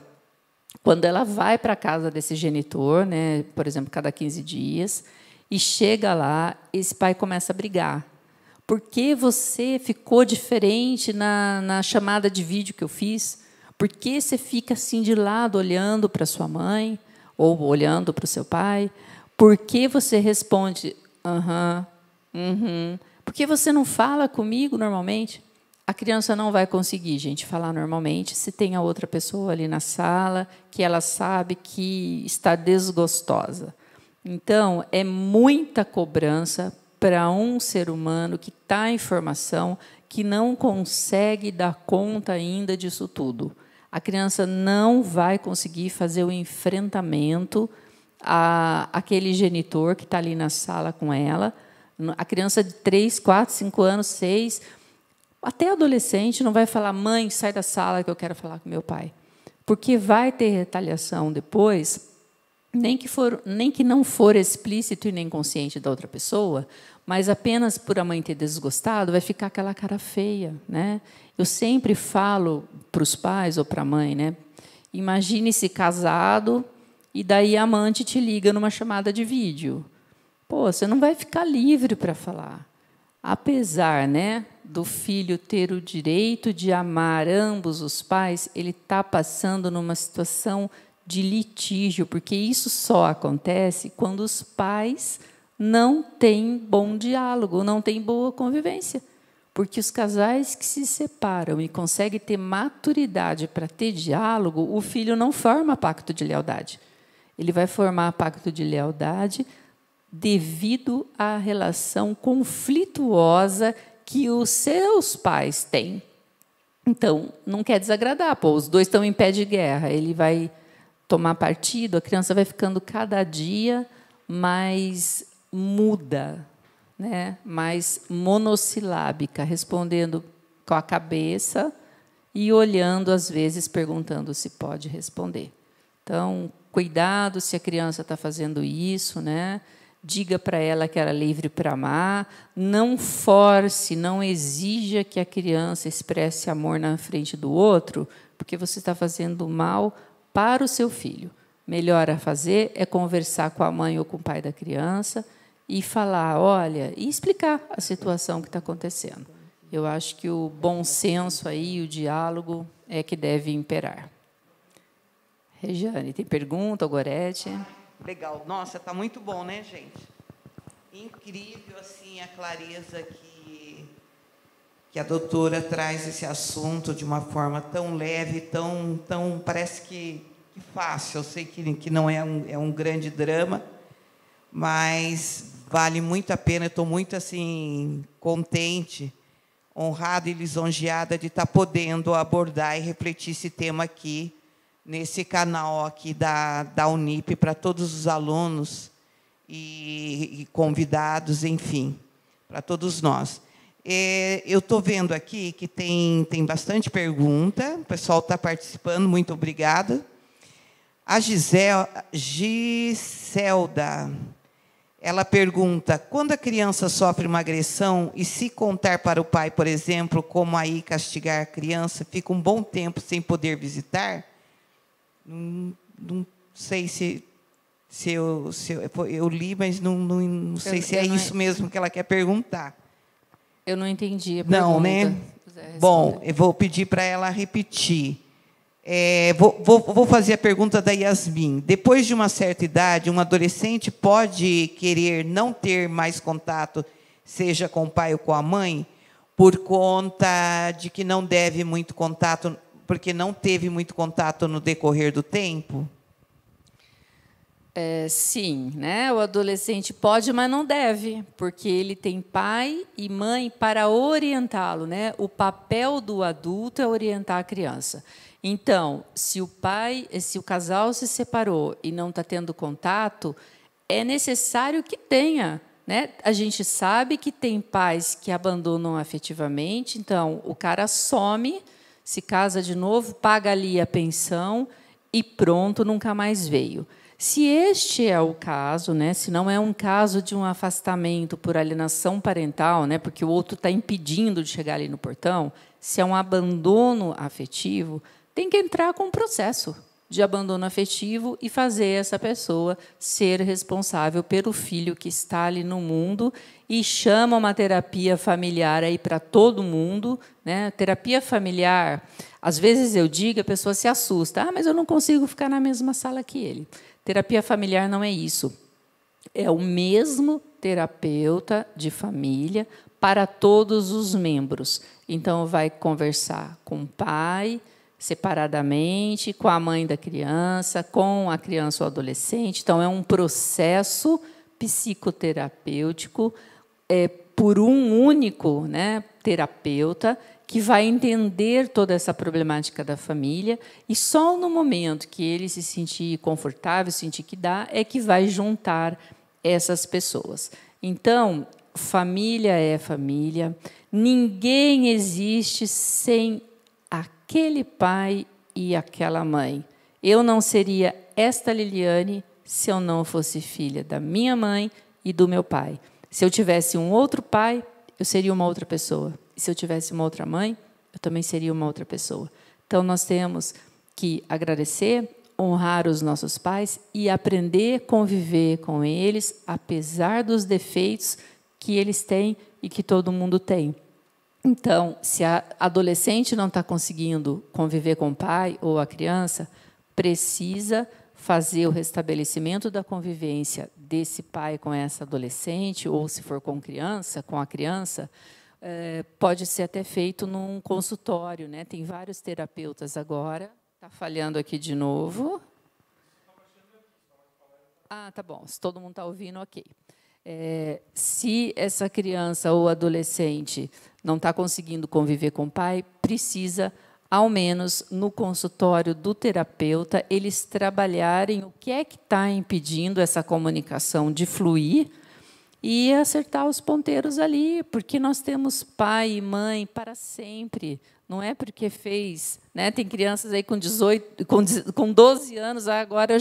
Quando ela vai para a casa desse genitor, né, por exemplo, cada 15 dias, e chega lá, esse pai começa a brigar. Por que você ficou diferente na chamada de vídeo que eu fiz? Por que você fica assim de lado, olhando para sua mãe ou olhando para o seu pai? Por que você responde, aham, Por que você não fala comigo normalmente? A criança não vai conseguir, gente, falar normalmente se tem a outra pessoa ali na sala que ela sabe que está desgostosa. Então, é muita cobrança para um ser humano que está em formação, que não consegue dar conta ainda disso tudo. A criança não vai conseguir fazer o enfrentamento àquele genitor que está ali na sala com ela. A criança de 3, 4, 5 anos, 6, até adolescente, não vai falar: mãe, sai da sala que eu quero falar com meu pai. Porque vai ter retaliação depois, nem que não for explícito e nem consciente da outra pessoa, mas apenas por a mãe ter desgostado, vai ficar aquela cara feia, né? Eu sempre falo para os pais ou para a mãe, né? Imagine-se casado e daí a amante te liga numa chamada de vídeo. Pô, você não vai ficar livre para falar. Apesar, né, do filho ter o direito de amar ambos os pais, ele está passando numa situação de litígio, porque isso só acontece quando os pais não têm bom diálogo, não têm boa convivência. Porque os casais que se separam e conseguem ter maturidade para ter diálogo, o filho não forma pacto de lealdade. Ele vai formar pacto de lealdade devido à relação conflituosa que os seus pais têm. Então, não quer desagradar, pô, os dois estão em pé de guerra, ele vai tomar partido, a criança vai ficando cada dia mais muda, né? Mais monossilábica, respondendo com a cabeça e olhando, às vezes, perguntando se pode responder. Então, cuidado se a criança está fazendo isso, né? Diga para ela que ela é livre para amar, não force, não exija que a criança expresse amor na frente do outro, porque você está fazendo mal para o seu filho. Melhor a fazer é conversar com a mãe ou com o pai da criança e falar, olha, e explicar a situação que está acontecendo. Eu acho que o bom senso aí, o diálogo, é que deve imperar. Regiane, tem pergunta, Gorete? Legal. Nossa, está muito bom, né, gente? Incrível, assim, a clareza que a doutora traz esse assunto de uma forma tão leve, tão parece que fácil. Eu sei que não é um grande drama, mas vale muito a pena. Eu estou muito assim contente, honrada e lisonjeada de estar podendo abordar e refletir esse tema aqui nesse canal aqui da Unip para todos os alunos e convidados, enfim, para todos nós. Eu estou vendo aqui que tem bastante pergunta, o pessoal está participando, muito obrigada. A Giselda, ela pergunta, quando a criança sofre uma agressão e se contar para o pai, por exemplo, como aí castigar a criança, fica um bom tempo sem poder visitar? Não sei se eu li, mas não sei se é isso mesmo que ela quer perguntar. Eu não entendi a pergunta. Não, né? Bom, eu vou pedir para ela repetir. Vou fazer a pergunta da Yasmin. Depois de uma certa idade, um adolescente pode querer não ter mais contato, seja com o pai ou com a mãe, por conta de que não deve muito contato, porque não teve muito contato no decorrer do tempo? Sim, né? O adolescente pode, mas não deve, porque ele tem pai e mãe para orientá-lo, né? O papel do adulto é orientar a criança. Então, se o casal se separou e não está tendo contato, é necessário que tenha, né? A gente sabe que tem pais que abandonam afetivamente, então o cara some, se casa de novo, paga ali a pensão e pronto, nunca mais veio. Se este é o caso, né, se não é um caso de um afastamento por alienação parental, né, porque o outro está impedindo de chegar ali no portão, se é um abandono afetivo, tem que entrar com um processo de abandono afetivo e fazer essa pessoa ser responsável pelo filho que está ali no mundo e chama uma terapia familiar aí para todo mundo, né? Terapia familiar, às vezes eu digo, a pessoa se assusta, mas eu não consigo ficar na mesma sala que ele. Terapia familiar não é isso. É o mesmo terapeuta de família para todos os membros. Então, vai conversar com o pai, separadamente, com a mãe da criança, com a criança ou adolescente. Então, é um processo psicoterapêutico por um único, né, terapeuta, que vai entender toda essa problemática da família, e só no momento que ele se sentir confortável, sentir que dá, é que vai juntar essas pessoas. Então, família é família, ninguém existe sem aquele pai e aquela mãe. Eu não seria esta Liliane se eu não fosse filha da minha mãe e do meu pai. Se eu tivesse um outro pai, eu seria uma outra pessoa. E se eu tivesse uma outra mãe, eu também seria uma outra pessoa. Então, nós temos que agradecer, honrar os nossos pais e aprender a conviver com eles, apesar dos defeitos que eles têm e que todo mundo tem. Então, se a adolescente não está conseguindo conviver com o pai ou a criança, precisa fazer o restabelecimento da convivência desse pai com essa adolescente, ou, se for com a criança, pode ser até feito num consultório, né? Tem vários terapeutas agora. Está falhando aqui de novo. Ah, tá bom. Se todo mundo está ouvindo, ok. Se essa criança ou adolescente não está conseguindo conviver com o pai, precisa, ao menos no consultório do terapeuta, eles trabalharem o que é que está impedindo essa comunicação de fluir e acertar os ponteiros ali, porque nós temos pai e mãe para sempre. Não é porque fez, né? Tem crianças aí com 12 anos, agora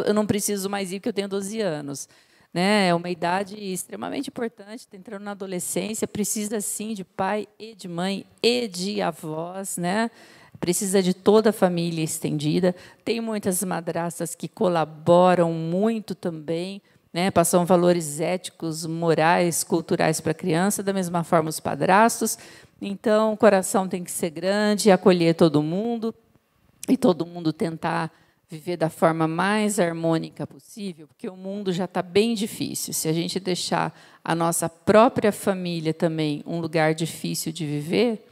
eu não preciso mais ir porque eu tenho 12 anos. Né? É uma idade extremamente importante, está entrando na adolescência, precisa, sim, de pai e de mãe e de avós, né? Precisa de toda a família estendida. Tem muitas madrastas que colaboram muito também, né? Passam valores éticos, morais, culturais para a criança, da mesma forma os padrastos. Então, o coração tem que ser grande, acolher todo mundo e todo mundo tentar viver da forma mais harmônica possível, porque o mundo já está bem difícil. Se a gente deixar a nossa própria família também um lugar difícil de viver,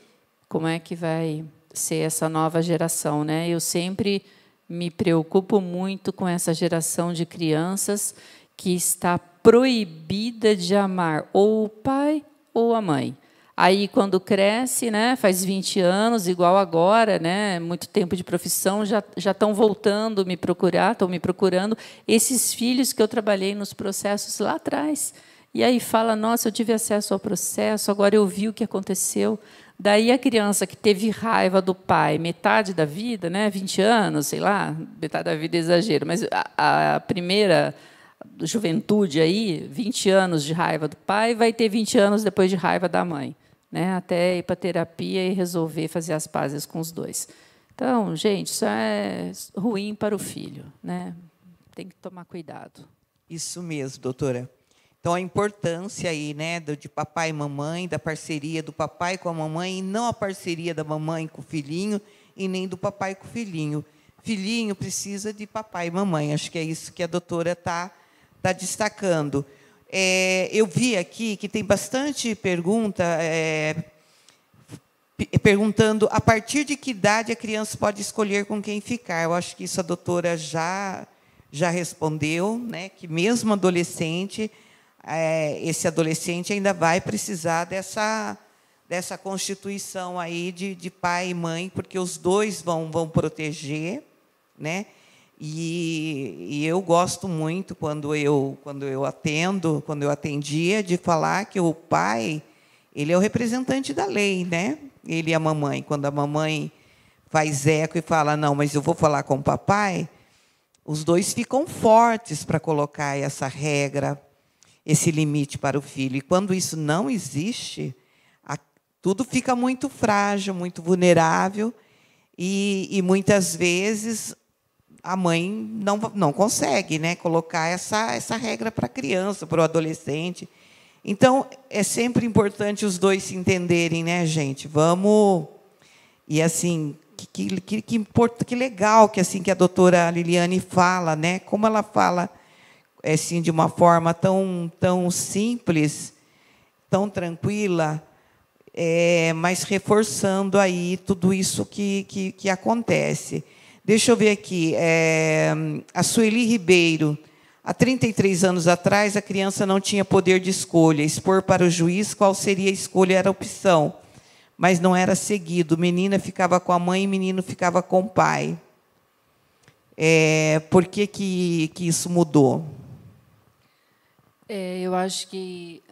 como é que vai ser essa nova geração, né? Eu sempre me preocupo muito com essa geração de crianças que está proibida de amar ou o pai ou a mãe. Aí, quando cresce, né, faz 20 anos, igual agora, né, muito tempo de profissão, já estão voltando me procurar, estão me procurando esses filhos que eu trabalhei nos processos lá atrás. E aí fala, nossa, eu tive acesso ao processo, agora eu vi o que aconteceu. Daí a criança que teve raiva do pai metade da vida, né, 20 anos, sei lá, metade da vida é exagero, mas a primeira juventude aí, 20 anos de raiva do pai, vai ter 20 anos depois de raiva da mãe, né? Até ir para a terapia e resolver fazer as pazes com os dois. Então, gente, isso é ruim para o filho, né? Tem que tomar cuidado. Isso mesmo, doutora. Então, a importância aí, né, de papai e mamãe, da parceria do papai com a mamãe, e não a parceria da mamãe com o filhinho, e nem do papai com o filhinho. Filhinho precisa de papai e mamãe. Acho que é isso que a doutora está destacando. Eu vi aqui que tem bastante pergunta perguntando a partir de que idade a criança pode escolher com quem ficar. Eu acho que isso a doutora já respondeu, né, que mesmo adolescente, esse adolescente ainda vai precisar dessa constituição aí de pai e mãe, porque os dois vão proteger, né? E eu gosto muito quando eu atendia, de falar que o pai, ele é o representante da lei, né? Ele e a mamãe. Quando a mamãe faz eco e fala, não, mas eu vou falar com o papai, os dois ficam fortes para colocar essa regra, esse limite para o filho. E quando isso não existe, tudo fica muito frágil, muito vulnerável, e muitas vezes a mãe não consegue, né, colocar essa regra para a criança, para o adolescente. Então, é sempre importante os dois se entenderem, né, gente? Vamos... E, assim, que legal que a doutora Liliane fala, né? Como ela fala assim, de uma forma tão simples, tão tranquila, mas reforçando aí tudo isso que acontece. Deixa eu ver aqui. A Sueli Ribeiro. Há 33 anos atrás, a criança não tinha poder de escolha. Expor para o juiz qual seria a escolha era a opção, mas não era seguido. Menina ficava com a mãe e menino ficava com o pai. Por que isso mudou? Eu acho que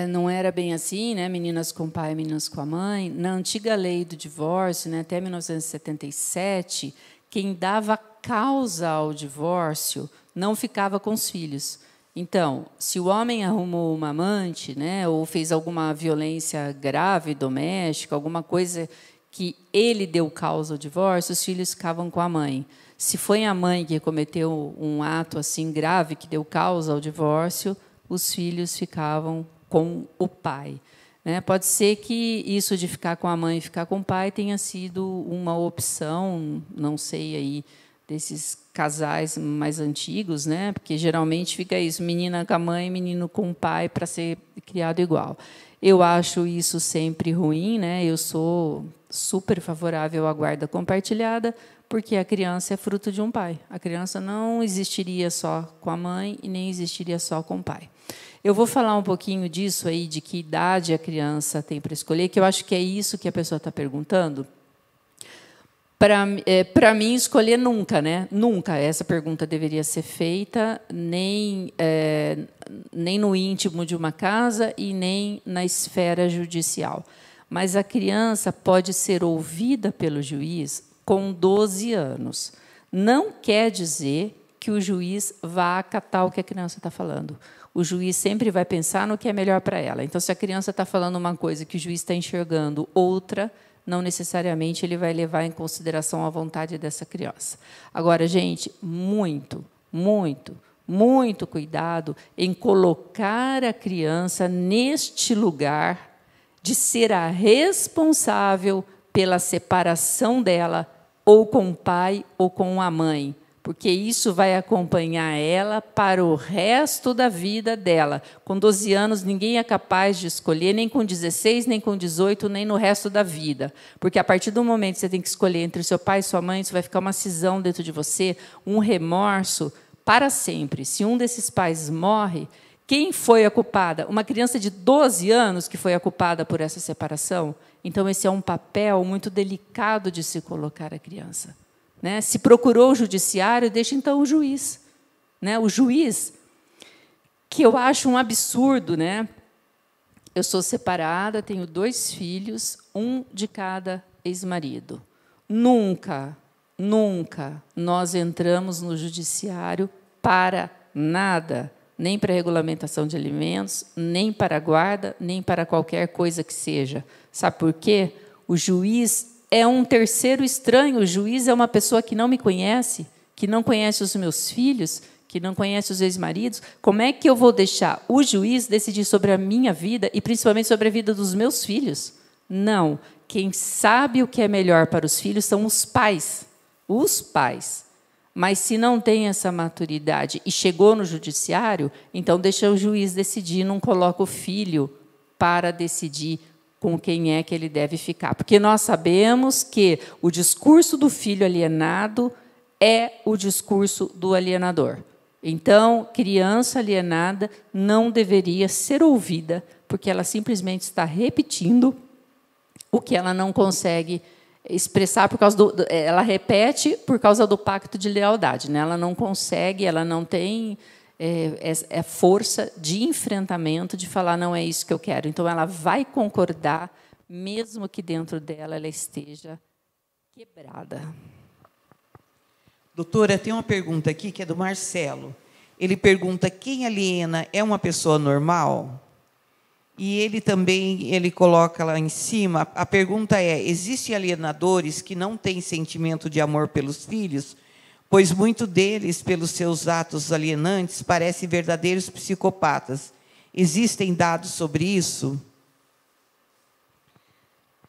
não era bem assim, né? Meninas com o pai, meninas com a mãe. Na antiga lei do divórcio, né, até 1977, quem dava causa ao divórcio não ficava com os filhos. Então, se o homem arrumou uma amante, né, ou fez alguma violência grave doméstica, alguma coisa que ele deu causa ao divórcio, os filhos ficavam com a mãe. Se foi a mãe que cometeu um ato assim grave que deu causa ao divórcio, os filhos ficavam com o pai. Né? Pode ser que isso de ficar com a mãe e ficar com o pai tenha sido uma opção, não sei, aí, desses casais mais antigos, né? Porque geralmente fica isso, menina com a mãe, menino com o pai, para ser criado igual. Eu acho isso sempre ruim, né? Eu sou super favorável à guarda compartilhada, porque a criança é fruto de um pai. A criança não existiria só com a mãe e nem existiria só com o pai. Eu vou falar um pouquinho disso aí, de que idade a criança tem para escolher, que eu acho que é isso que a pessoa está perguntando. Para mim, escolher nunca, né? Nunca essa pergunta deveria ser feita, nem no íntimo de uma casa e nem na esfera judicial. Mas a criança pode ser ouvida pelo juiz com 12 anos. Não quer dizer que o juiz vá acatar o que a criança está falando. O juiz sempre vai pensar no que é melhor para ela. Então, se a criança está falando uma coisa que o juiz está enxergando outra, não necessariamente ele vai levar em consideração a vontade dessa criança. Agora, gente, muito cuidado em colocar a criança neste lugar de ser a responsável pela separação dela, ou com o pai ou com a mãe, porque isso vai acompanhar ela para o resto da vida dela. Com 12 anos, ninguém é capaz de escolher, nem com 16, nem com 18, nem no resto da vida. Porque, a partir do momento que você tem que escolher entre seu pai e sua mãe, isso vai ficar uma cisão dentro de você, um remorso para sempre. Se um desses pais morre, quem foi a culpada? Uma criança de 12 anos que foi a culpada por essa separação? Então, esse é um papel muito delicado de se colocar a criança. Né? Se procurou o judiciário, deixa, então, o juiz. Né? O juiz, que eu acho um absurdo. Né? Eu sou separada, tenho 2 filhos, um de cada ex-marido. Nunca nós entramos no judiciário para nada, nem para regulamentação de alimentos, nem para guarda, nem para qualquer coisa que seja. Sabe por quê? O juiz é um terceiro estranho. O juiz é uma pessoa que não me conhece, que não conhece os meus filhos, que não conhece os ex-maridos. Como é que eu vou deixar o juiz decidir sobre a minha vida e, principalmente, sobre a vida dos meus filhos? Não. quem sabe o que é melhor para os filhos são os pais. Os pais. Mas, se não tem essa maturidade e chegou no judiciário, então deixa o juiz decidir, não coloca o filho para decidir com quem é que ele deve ficar. Porque nós sabemos que o discurso do filho alienado é o discurso do alienador. Então, criança alienada não deveria ser ouvida, porque ela simplesmente está repetindo o que ela não consegue expressar por causa ela repete por causa do pacto de lealdade, né? Ela não consegue, ela não tem força de enfrentamento de falar não é isso que eu quero. Então ela vai concordar, mesmo que dentro dela ela esteja quebrada. Doutora, tem uma pergunta aqui que é do Marcelo. Ele pergunta: quem aliena é uma pessoa normal? E ele coloca lá em cima, a pergunta é: existem alienadores que não têm sentimento de amor pelos filhos? Pois muitos deles, pelos seus atos alienantes, parecem verdadeiros psicopatas. Existem dados sobre isso?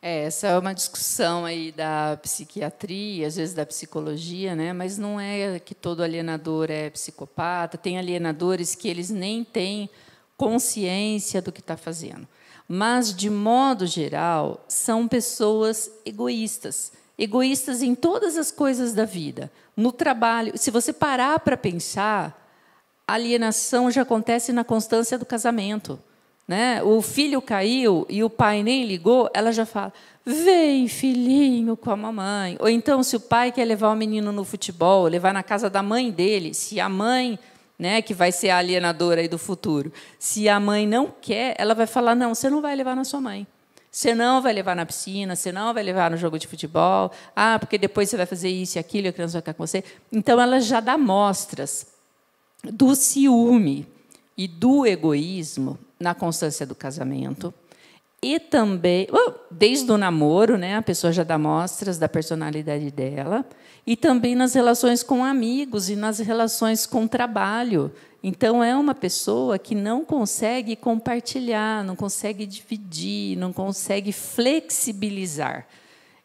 Essa é uma discussão aí da psiquiatria, às vezes da psicologia, né? Mas não é que todo alienador é psicopata. Tem alienadores que eles nem têm consciência do que está fazendo. Mas, de modo geral, são pessoas egoístas. Egoístas em todas as coisas da vida. No trabalho, se você parar para pensar, a alienação já acontece na constância do casamento. Né? O filho caiu e o pai nem ligou, ela já fala: vem, filhinho, com a mamãe. Ou então, se o pai quer levar o menino no futebol, levar na casa da mãe dele, se a mãe, né, que vai ser a alienadora aí do futuro, se a mãe não quer, ela vai falar: não, você não vai levar na sua mãe. Você não vai levar na piscina, você não vai levar no jogo de futebol, porque depois você vai fazer isso e aquilo, e a criança vai ficar com você. Então, ela já dá mostras do ciúme e do egoísmo na constância do casamento, e também, desde o namoro, né, a pessoa já dá mostras da personalidade dela, e também nas relações com amigos e nas relações com trabalho. Então, é uma pessoa que não consegue compartilhar, não consegue dividir, não consegue flexibilizar.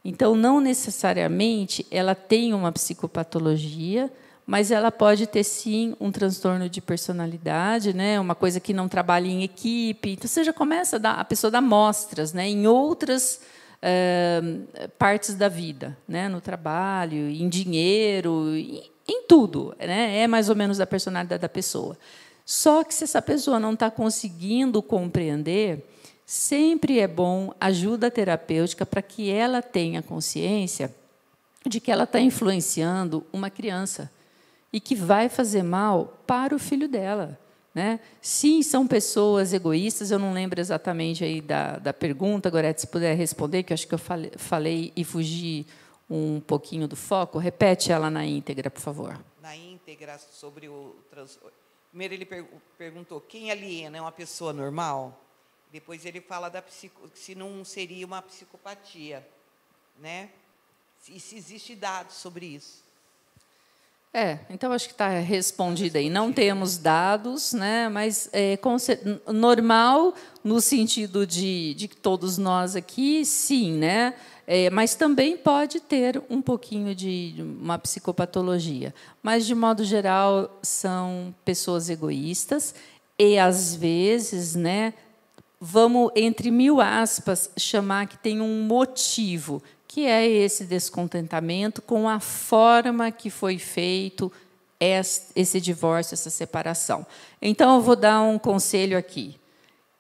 Então, não necessariamente ela tem uma psicopatologia, mas ela pode ter, sim, um transtorno de personalidade, né? Uma coisa que não trabalha em equipe. Então, você já começa a pessoa dá mostras, né? Em outras partes da vida, né? No trabalho, em dinheiro, em tudo, né? É mais ou menos da personalidade da pessoa. Só que, se essa pessoa não está conseguindo compreender, sempre é bom ajuda terapêutica para que ela tenha consciência de que ela está influenciando uma criança e que vai fazer mal para o filho dela. Né? Sim, são pessoas egoístas. Eu não lembro exatamente aí da pergunta, Gorete, se puder responder, que eu acho que eu falei e fugi um pouquinho do foco. Repete ela na íntegra, por favor. Na íntegra, sobre o... Primeiro, ele perguntou: quem aliena é uma pessoa normal? Depois, ele fala se não seria uma psicopatia. Né? E se existe dados sobre isso. Então, acho que está respondido aí. Não temos dados, né, mas normal, no sentido de que todos nós aqui, sim, né, mas também pode ter um pouquinho de uma psicopatologia. Mas, de modo geral, são pessoas egoístas e, às vezes, né, vamos, entre mil aspas, chamar que tem um motivo, que é esse descontentamento com a forma que foi feito esse divórcio, essa separação. Então, eu vou dar um conselho aqui.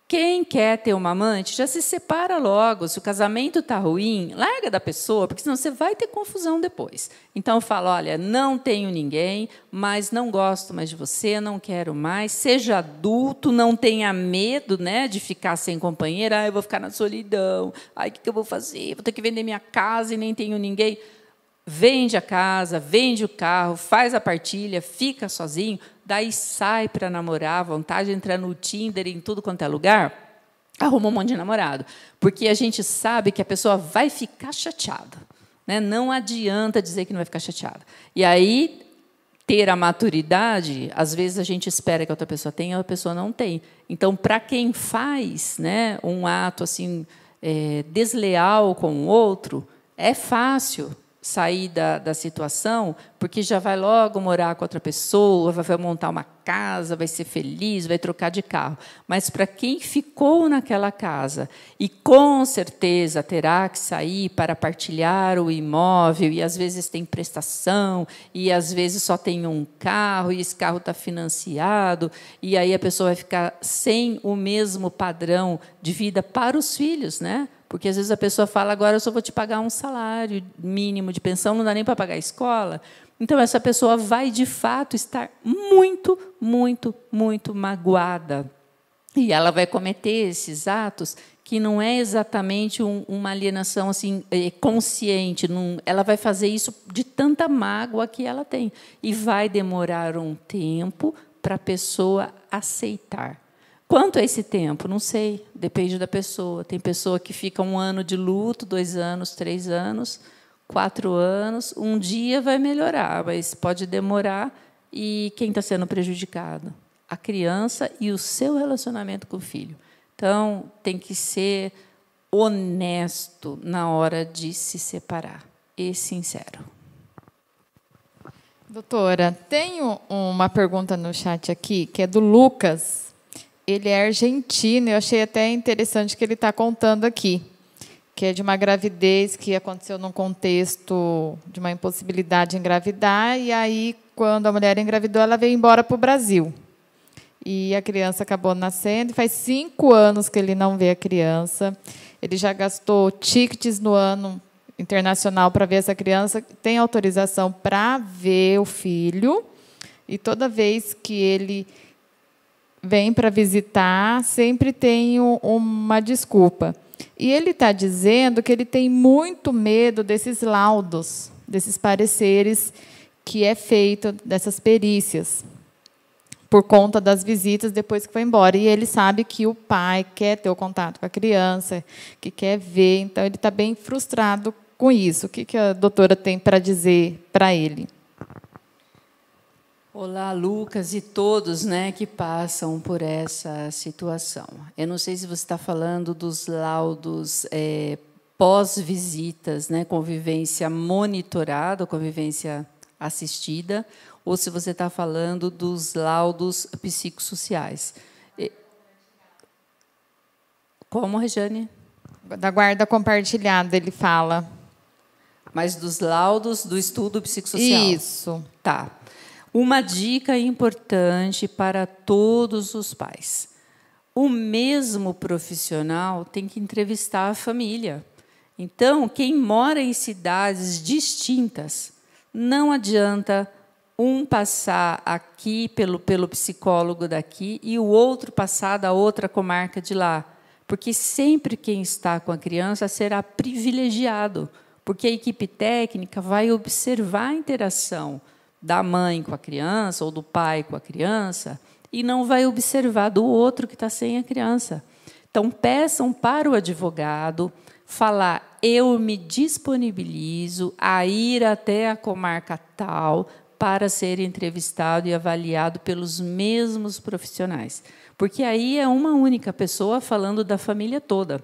Quem quer ter uma amante, já se separa logo. Se o casamento está ruim, larga da pessoa, porque senão você vai ter confusão depois. Então, fala: olha, não tenho ninguém, mas não gosto mais de você, não quero mais. Seja adulto, não tenha medo, né, de ficar sem companheira. Eu vou ficar na solidão. O que eu vou fazer? Vou ter que vender minha casa e nem tenho ninguém. Vende a casa, vende o carro, faz a partilha, fica sozinho, daí sai para namorar, à vontade de entrar no Tinder, em tudo quanto é lugar, arruma um monte de namorado. Porque a gente sabe que a pessoa vai ficar chateada. Né? Não adianta dizer que não vai ficar chateada. E aí, ter a maturidade, às vezes a gente espera que a outra pessoa tenha, a pessoa não tem. Então, para quem faz, né, um ato assim, desleal com o outro, é fácil sair da situação, porque já vai logo morar com outra pessoa, vai montar uma casa, vai ser feliz, vai trocar de carro. Mas para quem ficou naquela casa e com certeza terá que sair para partilhar o imóvel, e às vezes tem prestação, e às vezes só tem um carro, e esse carro está financiado, e aí a pessoa vai ficar sem o mesmo padrão de vida para os filhos, né? Porque, às vezes, a pessoa fala, agora eu só vou te pagar um salário mínimo de pensão, não dá nem para pagar a escola. Então, essa pessoa vai, de fato, estar muito, muito, muito magoada. E ela vai cometer esses atos que não é exatamente uma alienação assim, consciente. Ela vai fazer isso de tanta mágoa que ela tem. E vai demorar um tempo para a pessoa aceitar. Quanto é esse tempo? Não sei, depende da pessoa. Tem pessoa que fica 1 ano de luto, 2 anos, 3 anos, 4 anos. Um dia vai melhorar, mas pode demorar. E quem está sendo prejudicado? A criança e o seu relacionamento com o filho. Então, tem que ser honesto na hora de se separar e sincero. Doutora, tenho uma pergunta no chat aqui, que é do Lucas. Ele é argentino, eu achei até interessante que ele está contando aqui, que é de uma gravidez que aconteceu num contexto de uma impossibilidade de engravidar, e aí, quando a mulher engravidou, ela veio embora para o Brasil. E a criança acabou nascendo, e faz 5 anos que ele não vê a criança. Ele já gastou tickets no ano internacional para ver essa criança, tem autorização para ver o filho, e toda vez que ele vem para visitar, sempre tem uma desculpa. E ele está dizendo que ele tem muito medo desses laudos, desses pareceres que é feito, dessas perícias, por conta das visitas depois que foi embora. E ele sabe que o pai quer ter o contato com a criança, que quer ver, então ele está bem frustrado com isso. O que a doutora tem para dizer para ele? Olá, Lucas, e todos, né, que passam por essa situação. Eu não sei se você está falando dos laudos pós-visitas, né, convivência monitorada, convivência assistida, ou se você está falando dos laudos psicossociais. Como, Regiane? Da guarda compartilhada, ele fala. Mas dos laudos do estudo psicossocial. Isso. Tá. Uma dica importante para todos os pais. O mesmo profissional tem que entrevistar a família. Então, quem mora em cidades distintas, não adianta um passar aqui pelo psicólogo daqui e o outro passar da outra comarca de lá. Porque sempre quem está com a criança será privilegiado, porque a equipe técnica vai observar a interação da mãe com a criança ou do pai com a criança e não vai observar do outro que está sem a criança. Então, peçam para o advogado falar, eu me disponibilizo a ir até a comarca tal para ser entrevistado e avaliado pelos mesmos profissionais. Porque aí é uma única pessoa falando da família toda.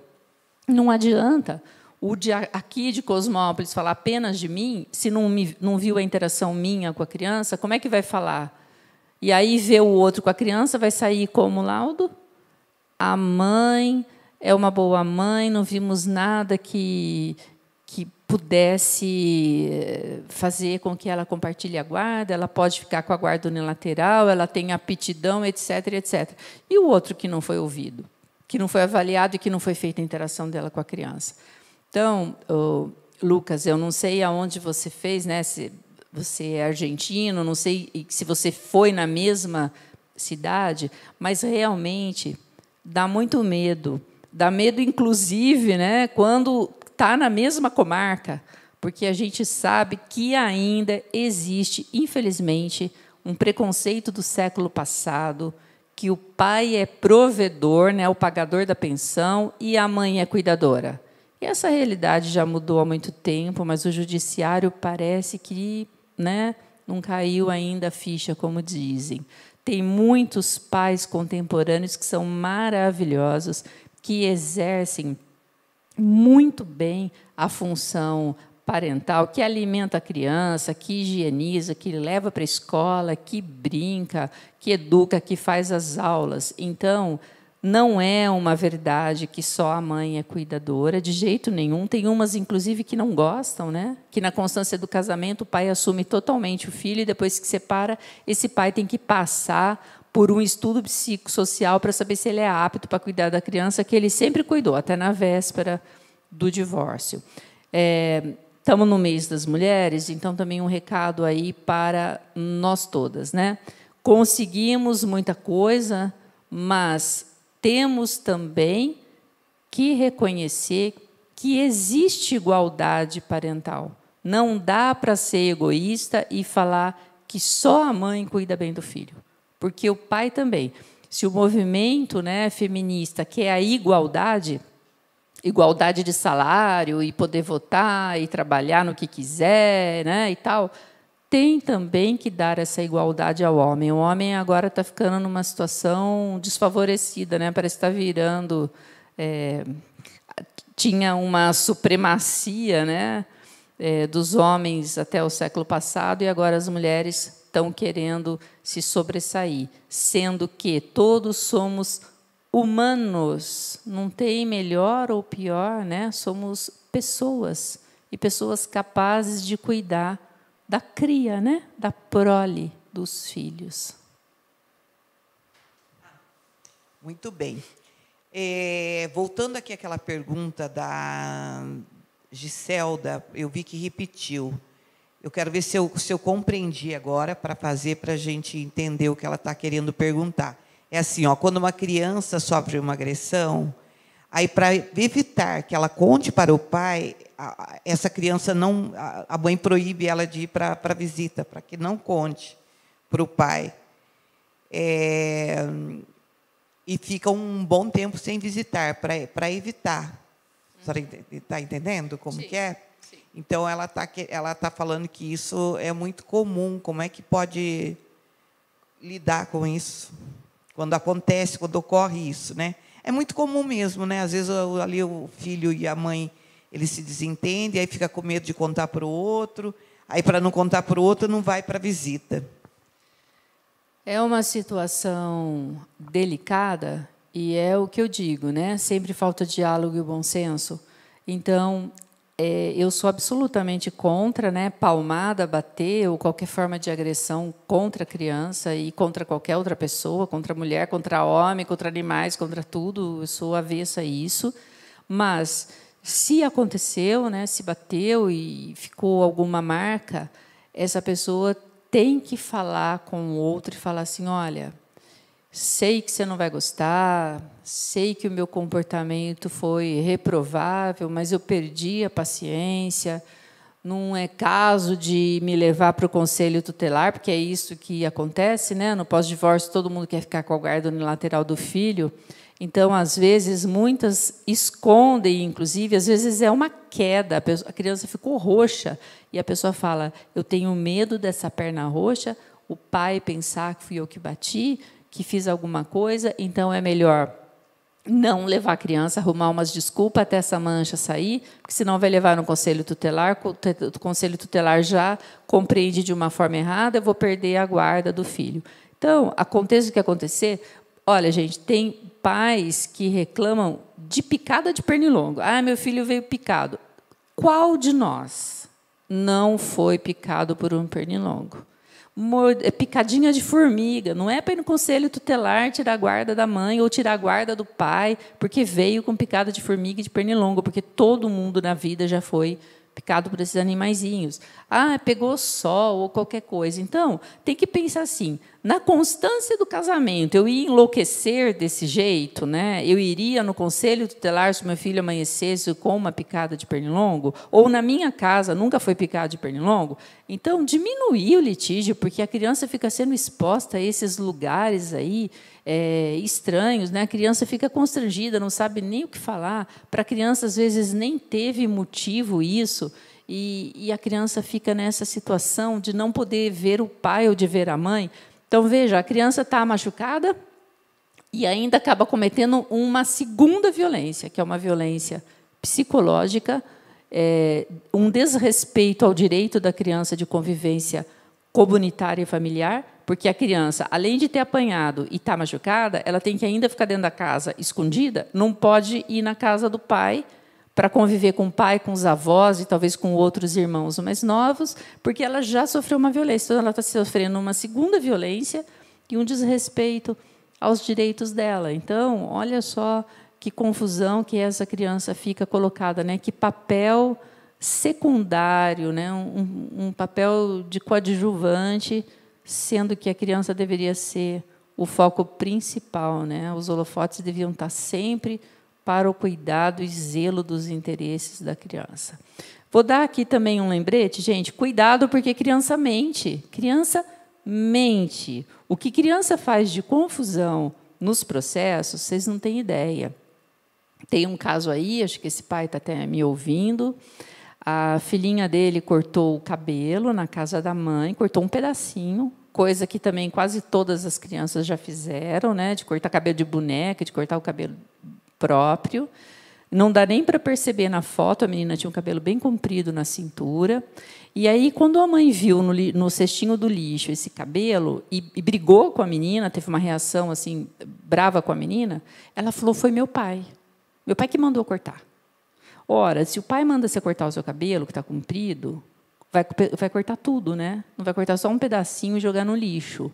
Não adianta o de aqui de Cosmópolis falar apenas de mim, se não viu a interação minha com a criança, como é que vai falar? E aí vê o outro com a criança, vai sair como laudo? A mãe é uma boa mãe, não vimos nada que pudesse fazer com que ela compartilhe a guarda, ela pode ficar com a guarda unilateral, ela tem aptidão, etc., etc. E o outro que não foi ouvido, que não foi avaliado e que não foi feita a interação dela com a criança. Então, Lucas, eu não sei aonde você fez, né? Se você é argentino, não sei se você foi na mesma cidade, mas realmente dá muito medo. Dá medo, inclusive, né, quando está na mesma comarca, porque a gente sabe que ainda existe, infelizmente, um preconceito do século passado, que o pai é provedor, né, o pagador da pensão, e a mãe é cuidadora. E essa realidade já mudou há muito tempo, mas o judiciário parece que, né, não caiu ainda a ficha, como dizem. Tem muitos pais contemporâneos que são maravilhosos, que exercem muito bem a função parental, que alimenta a criança, que higieniza, que leva para a escola, que brinca, que educa, que faz as aulas. Então, não é uma verdade que só a mãe é cuidadora, de jeito nenhum. Tem umas, inclusive, que não gostam, né? Que, na constância do casamento, o pai assume totalmente o filho e, depois que separa, esse pai tem que passar por um estudo psicossocial para saber se ele é apto para cuidar da criança, que ele sempre cuidou, até na véspera do divórcio. Estamos no mês das mulheres, então também um recado aí para nós todas, né? Conseguimos muita coisa, mas temos também que reconhecer que existe igualdade parental. Não dá para ser egoísta e falar que só a mãe cuida bem do filho, porque o pai também. Se o movimento, né, feminista quer a igualdade de salário e poder votar e trabalhar no que quiser, né, e tal, tem também que dar essa igualdade ao homem. O homem agora está ficando numa situação desfavorecida, né, parece que está virando... tinha uma supremacia, né, dos homens até o século passado, e agora as mulheres estão querendo se sobressair, sendo que todos somos humanos, não tem melhor ou pior, né? Somos pessoas, e pessoas capazes de cuidar da cria, né? Da prole dos filhos. Muito bem. Voltando aqui àquela pergunta da Giselda, eu vi que repetiu. Eu quero ver se eu compreendi agora, para fazer, para a gente entender o que ela está querendo perguntar. É assim, ó, quando uma criança sofre uma agressão, aí, para evitar que ela conte para o pai, essa criança não... A mãe proíbe ela de ir para a visita, para que não conte para o pai. E fica um bom tempo sem visitar, para evitar. A senhora está entendendo como que é? Sim. Então, ela tá falando que isso é muito comum. Como é que pode lidar com isso? Quando acontece, quando ocorre isso, né? É muito comum mesmo, né? Às vezes, ali o filho e a mãe, eles se desentendem, aí fica com medo de contar para o outro, aí, para não contar para o outro, não vai para a visita. É uma situação delicada, e é o que eu digo, né? Sempre falta diálogo e bom senso. Então, eu sou absolutamente contra, né, palmada, bater ou qualquer forma de agressão contra a criança e contra qualquer outra pessoa, contra mulher, contra homem, contra animais, contra tudo. Eu sou avessa a isso. Mas, se aconteceu, né, se bateu e ficou alguma marca, essa pessoa tem que falar com o outro e falar assim, olha, sei que você não vai gostar, sei que o meu comportamento foi reprovável, mas eu perdi a paciência, não é caso de me levar para o conselho tutelar, porque é isso que acontece, né? No pós-divórcio, todo mundo quer ficar com a guarda unilateral do filho. Então, às vezes, muitas escondem, inclusive, às vezes é uma queda, a criança ficou roxa, e a pessoa fala, eu tenho medo dessa perna roxa, o pai pensar que fui eu que bati, que fiz alguma coisa, então é melhor não levar a criança, arrumar umas desculpas até essa mancha sair, porque senão vai levar no conselho tutelar, o conselho tutelar já compreende de uma forma errada, eu vou perder a guarda do filho. Então, aconteça o que acontecer, olha, gente, tem pais que reclamam de picada de pernilongo. Ah, meu filho veio picado. Qual de nós não foi picado por um pernilongo? Picadinha de formiga, não é para ir no conselho tutelar tirar a guarda da mãe ou tirar a guarda do pai, porque veio com picada de formiga e de pernilongo, porque todo mundo na vida já foi picado por esses animaizinhos. Ah, pegou sol ou qualquer coisa. Então, tem que pensar assim, na constância do casamento, eu ia enlouquecer desse jeito, né? Eu iria no conselho tutelar se meu filho amanhecesse com uma picada de pernilongo, ou na minha casa nunca foi picado de pernilongo. Então, diminuir o litígio, porque a criança fica sendo exposta a esses lugares aí, estranhos, né? A criança fica constrangida, não sabe nem o que falar. Para a criança, às vezes, nem teve motivo isso, e a criança fica nessa situação de não poder ver o pai ou de ver a mãe. Então, veja, a criança está machucada e ainda acaba cometendo uma segunda violência, que é uma violência psicológica, um desrespeito ao direito da criança de convivência comunitária e familiar, porque a criança, além de ter apanhado e estar machucada, ela tem que ainda ficar dentro da casa escondida, não pode ir na casa do pai para conviver com o pai, com os avós e talvez com outros irmãos mais novos, porque ela já sofreu uma violência. Então, ela está sofrendo uma segunda violência e um desrespeito aos direitos dela. Então, olha só que confusão que essa criança fica colocada, né? Que papel secundário, né? Um papel de coadjuvante, sendo que a criança deveria ser o foco principal, né? Os holofotes deviam estar sempre para o cuidado e zelo dos interesses da criança. Vou dar aqui também um lembrete, gente, cuidado, porque criança mente. Criança mente. O que criança faz de confusão nos processos, vocês não têm ideia. Tem um caso aí, acho que esse pai está até me ouvindo, a filhinha dele cortou o cabelo na casa da mãe, cortou um pedacinho, coisa que também quase todas as crianças já fizeram, né, de cortar cabelo de boneca, de cortar o cabelo próprio. Não dá nem para perceber na foto, a menina tinha um cabelo bem comprido na cintura. E aí, quando a mãe viu no cestinho do lixo esse cabelo e brigou com a menina, teve uma reação assim brava com a menina, ela falou: foi meu pai que mandou cortar. Ora, se o pai manda você cortar o seu cabelo, que está comprido, vai cortar tudo, né? Não vai cortar só um pedacinho e jogar no lixo.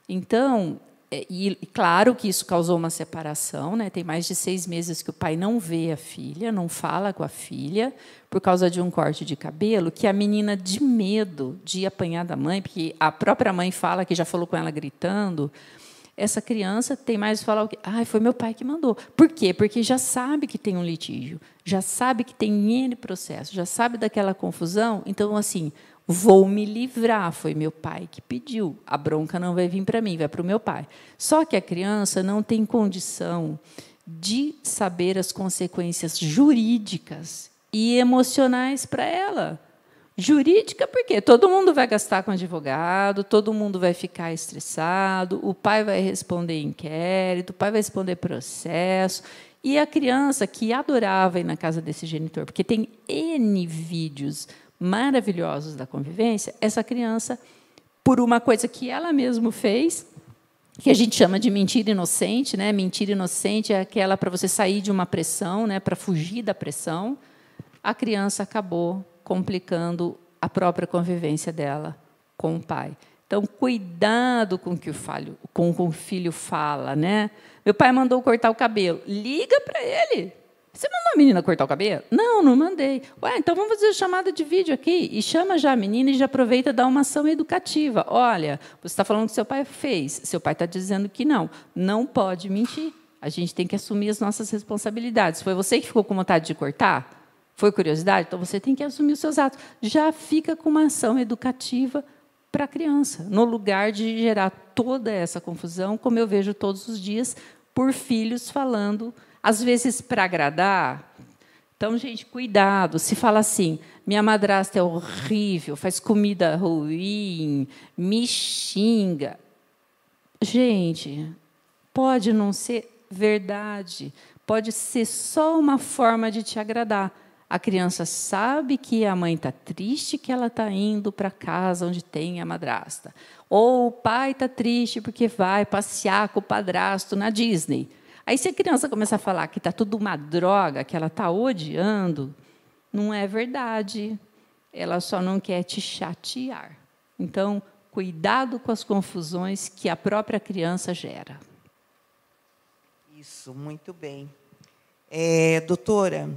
Então, e claro que isso causou uma separação, né? Tem mais de 6 meses que o pai não vê a filha, não fala com a filha, por causa de um corte de cabelo, que a menina, de medo de apanhar da mãe, porque a própria mãe fala que já falou com ela gritando, essa criança tem mais de falar o quê? Ah, foi meu pai que mandou. Por quê? Porque já sabe que tem um litígio, já sabe que tem N processo, já sabe daquela confusão. Então, assim, vou me livrar, foi meu pai que pediu. A bronca não vai vir para mim, vai para o meu pai. Só que a criança não tem condição de saber as consequências jurídicas e emocionais para ela. Jurídica, porque todo mundo vai gastar com advogado, todo mundo vai ficar estressado, o pai vai responder inquérito, o pai vai responder processo. E a criança que adorava ir na casa desse genitor, porque tem N vídeos maravilhosos da convivência, essa criança, por uma coisa que ela mesma fez, que a gente chama de mentira inocente, né? Mentira inocente é aquela para você sair de uma pressão, né? Para fugir da pressão, a criança acabou complicando a própria convivência dela com o pai. Então, cuidado com o que o filho fala, né? Meu pai mandou cortar o cabelo. Liga para ele. Você mandou a menina cortar o cabelo? Não, não mandei. Ué, então vamos fazer a chamada de vídeo aqui. E chama já a menina e já aproveita e dá uma ação educativa. Olha, você está falando que seu pai fez. Seu pai está dizendo que não. Não pode mentir. A gente tem que assumir as nossas responsabilidades. Foi você que ficou com vontade de cortar? Foi curiosidade? Então, você tem que assumir os seus atos. Já fica com uma ação educativa para a criança, no lugar de gerar toda essa confusão, como eu vejo todos os dias, por filhos falando, às vezes para agradar. Então, gente, cuidado. Se fala assim, minha madrasta é horrível, faz comida ruim, me xinga. Gente, pode não ser verdade, pode ser só uma forma de te agradar. A criança sabe que a mãe está triste, que ela está indo para a casa onde tem a madrasta. Ou o pai está triste porque vai passear com o padrasto na Disney. Aí, se a criança começar a falar que está tudo uma droga, que ela está odiando, não é verdade. Ela só não quer te chatear. Então, cuidado com as confusões que a própria criança gera. Isso, muito bem. Doutora,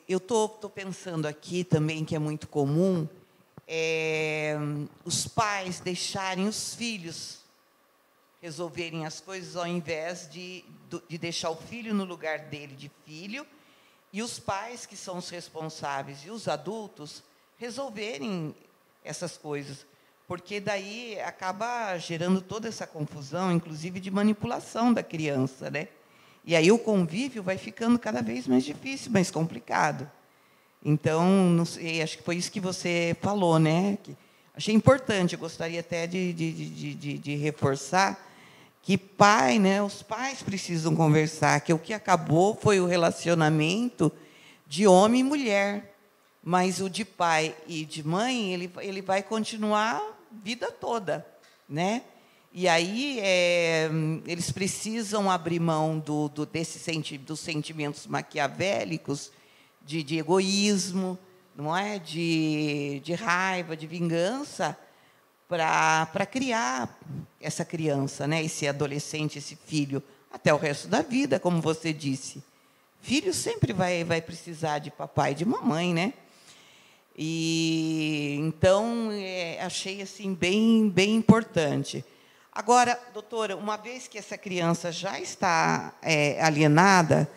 eu estou pensando aqui também que é muito comum os pais deixarem os filhos resolverem as coisas ao invés de deixar o filho no lugar dele de filho e os pais, que são os responsáveis, e os adultos resolverem essas coisas, porque daí acaba gerando toda essa confusão, inclusive de manipulação da criança, né? E aí o convívio vai ficando cada vez mais difícil, mais complicado. Então, não sei, acho que foi isso que você falou, né? Achei importante, eu gostaria até de reforçar que pai, né, os pais precisam conversar, que o que acabou foi o relacionamento de homem e mulher, mas o de pai e de mãe, ele vai continuar a vida toda, né? E aí eles precisam abrir mão dos sentimentos maquiavélicos, de egoísmo, não é? De raiva, de vingança, para criar essa criança, né? Esse adolescente, esse filho, até o resto da vida, como você disse. Filho sempre vai precisar de papai e de mamãe, né? E então achei assim bem importante. Agora, doutora, uma vez que essa criança já está alienada,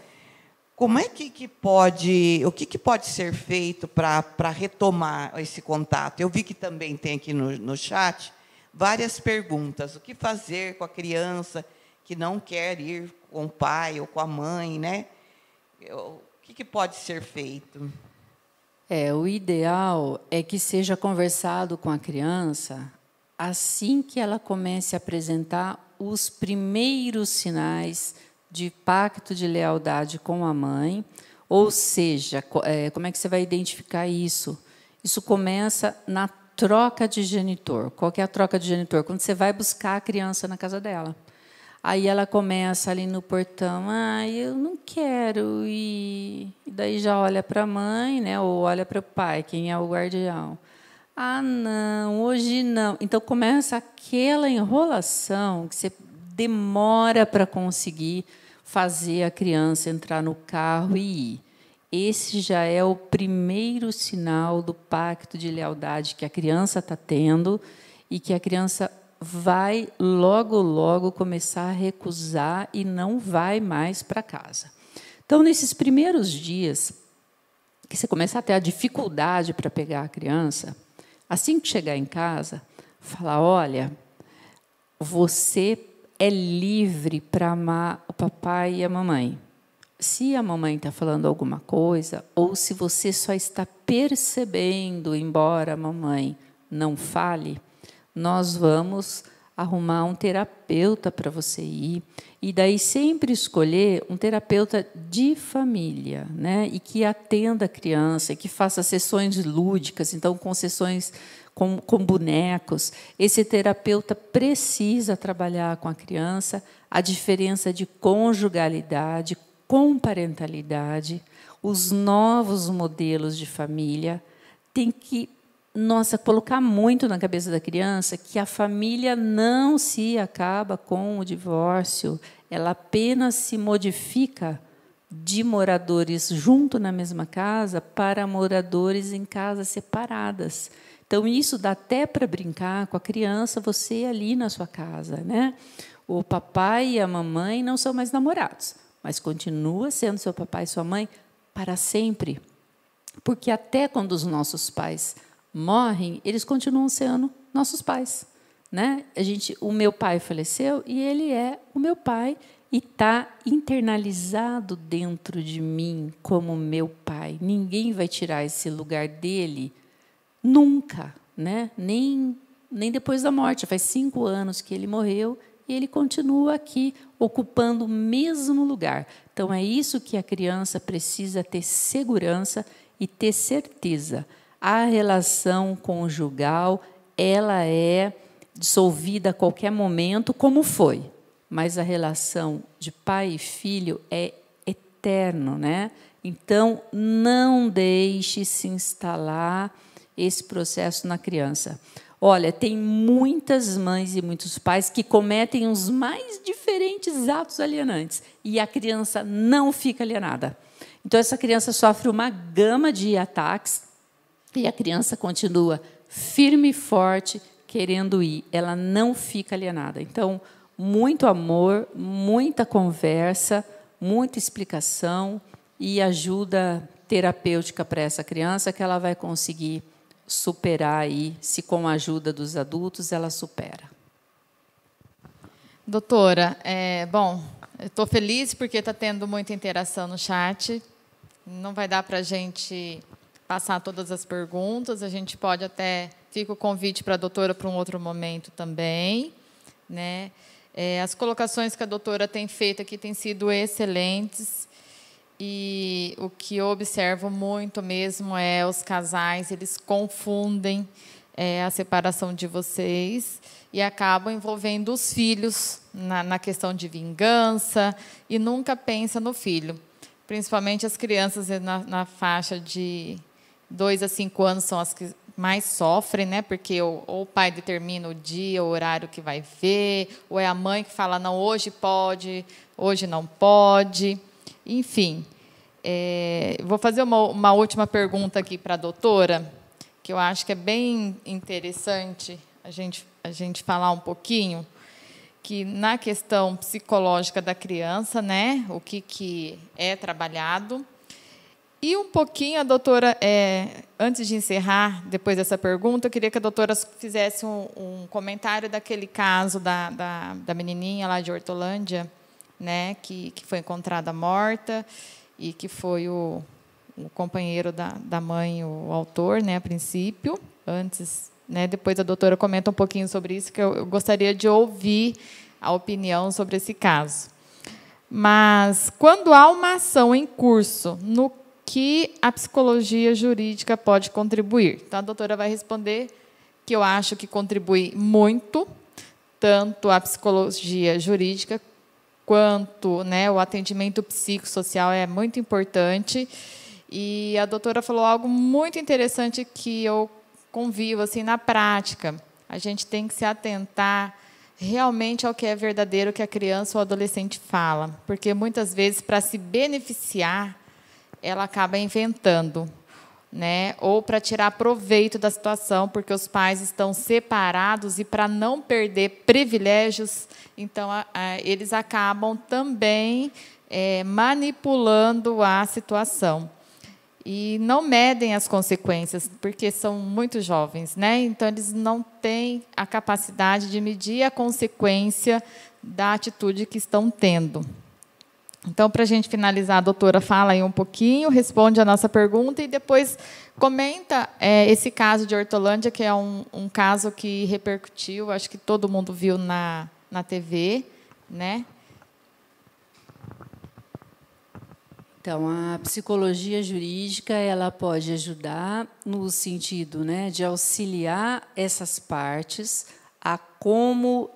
como é que pode, o que pode ser feito para retomar esse contato? Eu vi que também tem aqui no chat várias perguntas. O que fazer com a criança que não quer ir com o pai ou com a mãe, né? O que pode ser feito? O ideal é que seja conversado com a criança assim que ela comece a apresentar os primeiros sinais de pacto de lealdade com a mãe, ou seja, como é que você vai identificar isso? Isso começa na troca de genitor. Qual que é a troca de genitor? Quando você vai buscar a criança na casa dela. Aí ela começa ali no portão, eu não quero ir. E daí já olha para a mãe, né, ou olha para o pai, quem é o guardião. Não, hoje não. Então, começa aquela enrolação que você demora para conseguir fazer a criança entrar no carro e ir. Esse já é o primeiro sinal do pacto de lealdade que a criança está tendo e que a criança vai, logo começar a recusar e não vai mais para casa. Então, nesses primeiros dias, que você começar a ter a dificuldade para pegar a criança, assim que chegar em casa, falar, olha, você é livre para amar o papai e a mamãe. Se a mamãe está falando alguma coisa, ou se você só está percebendo, embora a mamãe não fale, nós vamos arrumar um terapeuta para você ir, e daí sempre escolher um terapeuta de família, né? E que atenda a criança, que faça sessões lúdicas, então com sessões com bonecos. Esse terapeuta precisa trabalhar com a criança a diferença de conjugalidade, comparentalidade, os novos modelos de família. Tem que colocar muito na cabeça da criança que a família não se acaba com o divórcio, ela apenas se modifica de moradores junto na mesma casa para moradores em casas separadas. Então, isso dá até para brincar com a criança, você ali na sua casa, né? O papai e a mamãe não são mais namorados, mas continua sendo seu papai e sua mãe para sempre. Porque até quando os nossos pais morrem, eles continuam sendo nossos pais, né? O meu pai faleceu e ele é o meu pai e está internalizado dentro de mim como meu pai. Ninguém vai tirar esse lugar dele nunca, né? Nem depois da morte. Faz 5 anos que ele morreu e ele continua aqui ocupando o mesmo lugar. Então é isso que a criança precisa ter segurança e ter certeza. A relação conjugal, ela é dissolvida a qualquer momento, como foi. Mas a relação de pai e filho é eterno, né? Então, não deixe se instalar esse processo na criança. Olha, tem muitas mães e muitos pais que cometem os mais diferentes atos alienantes e a criança não fica alienada. Então, essa criança sofre uma gama de ataques e a criança continua firme e forte, querendo ir. Ela não fica alienada. Então, muito amor, muita conversa, muita explicação e ajuda terapêutica para essa criança que ela vai conseguir superar aí, se com a ajuda dos adultos ela supera. Doutora, bom, eu estou feliz porque está tendo muita interação no chat. Não vai dar para a gente passar todas as perguntas. A gente pode até... Fica o convite para a doutora para um outro momento também, né? As colocações que a doutora tem feito aqui têm sido excelentes. E o que eu observo muito mesmo é os casais, eles confundem a separação de vocês e acabam envolvendo os filhos na questão de vingança e nunca pensa no filho. Principalmente as crianças na faixa de 2 a 5 anos são as que mais sofrem, né? Porque ou o pai determina o dia, o horário que vai ver, ou é a mãe que fala, não, hoje pode, hoje não pode. Enfim, vou fazer uma última pergunta aqui para a doutora, que eu acho que é bem interessante a gente falar um pouquinho, que na questão psicológica da criança, né, o que é trabalhado. E um pouquinho, a doutora, antes de encerrar, depois dessa pergunta, eu queria que a doutora fizesse um comentário daquele caso da menininha lá de Hortolândia, né, que foi encontrada morta e que foi o companheiro da mãe, o autor, né, a princípio, antes, né, depois a doutora comenta um pouquinho sobre isso, que eu gostaria de ouvir a opinião sobre esse caso. Mas, quando há uma ação em curso, no que a psicologia jurídica pode contribuir? Então, a doutora vai responder que eu acho que contribui muito, tanto a psicologia jurídica, quanto, né, o atendimento psicossocial é muito importante. E a doutora falou algo muito interessante que eu convivo assim, na prática. A gente tem que se atentar realmente ao que é verdadeiro que a criança ou adolescente fala. Porque, muitas vezes, para se beneficiar, ela acaba inventando, né? Ou para tirar proveito da situação, porque os pais estão separados e para não perder privilégios, então eles acabam também manipulando a situação. E não medem as consequências, porque são muito jovens, né? Então, eles não têm a capacidade de medir a consequência da atitude que estão tendo. Então, para a gente finalizar, a doutora fala aí um pouquinho, responde a nossa pergunta e depois comenta esse caso de Hortolândia, que é um caso que repercutiu, acho que todo mundo viu na TV, né? Então, a psicologia jurídica ela pode ajudar no sentido, né, de auxiliar essas partes a como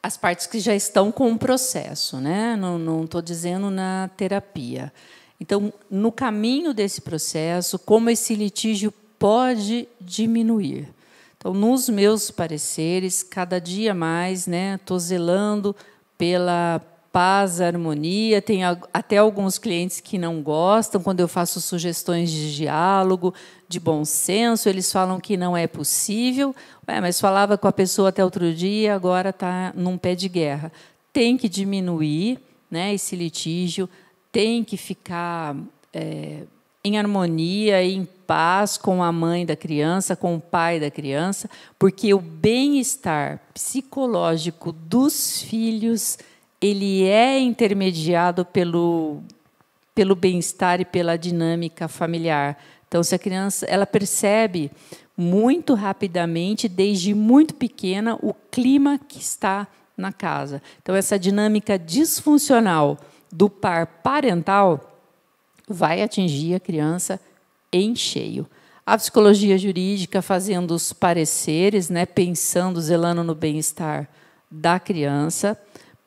as partes que já estão com o processo, né? Não estou dizendo na terapia. Então, no caminho desse processo, como esse litígio pode diminuir. Então, nos meus pareceres, cada dia mais, né, estou zelando pela paz, harmonia. Tem até alguns clientes que não gostam quando eu faço sugestões de diálogo, de bom senso, eles falam que não é possível. Mas falava com a pessoa até outro dia, agora está num pé de guerra. Tem que diminuir, né, esse litígio, tem que ficar em harmonia, em paz com a mãe da criança, com o pai da criança, porque o bem-estar psicológico dos filhos ele é intermediado pelo bem-estar e pela dinâmica familiar. Então, se a criança ela percebe muito rapidamente, desde muito pequena, o clima que está na casa. Então, essa dinâmica disfuncional do par parental vai atingir a criança em cheio. A psicologia jurídica fazendo os pareceres, né, pensando, zelando no bem-estar da criança,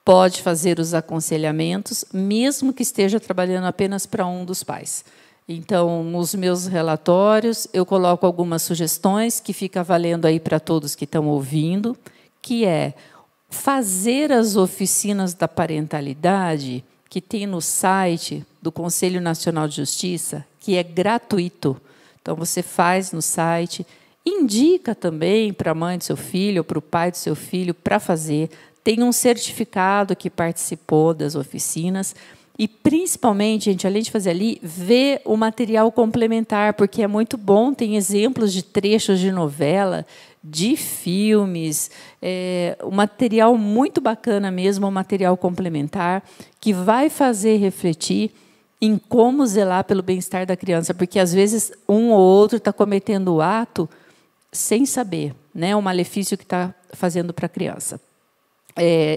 pode fazer os aconselhamentos, mesmo que esteja trabalhando apenas para um dos pais. Então, nos meus relatórios, eu coloco algumas sugestões que fica valendo aí para todos que estão ouvindo, que é fazer as oficinas da parentalidade que tem no site do Conselho Nacional de Justiça, que é gratuito. Então, você faz no site, indica também para a mãe do seu filho ou para o pai do seu filho para fazer. Tem um certificado que participou das oficinas. E, principalmente, gente, além de fazer ali, ver o material complementar, porque é muito bom, tem exemplos de trechos de novela, de filmes, um material muito bacana mesmo, um material complementar, que vai fazer refletir em como zelar pelo bem-estar da criança, porque, às vezes, um ou outro está cometendo o ato sem saber, né, o malefício que está fazendo para a criança.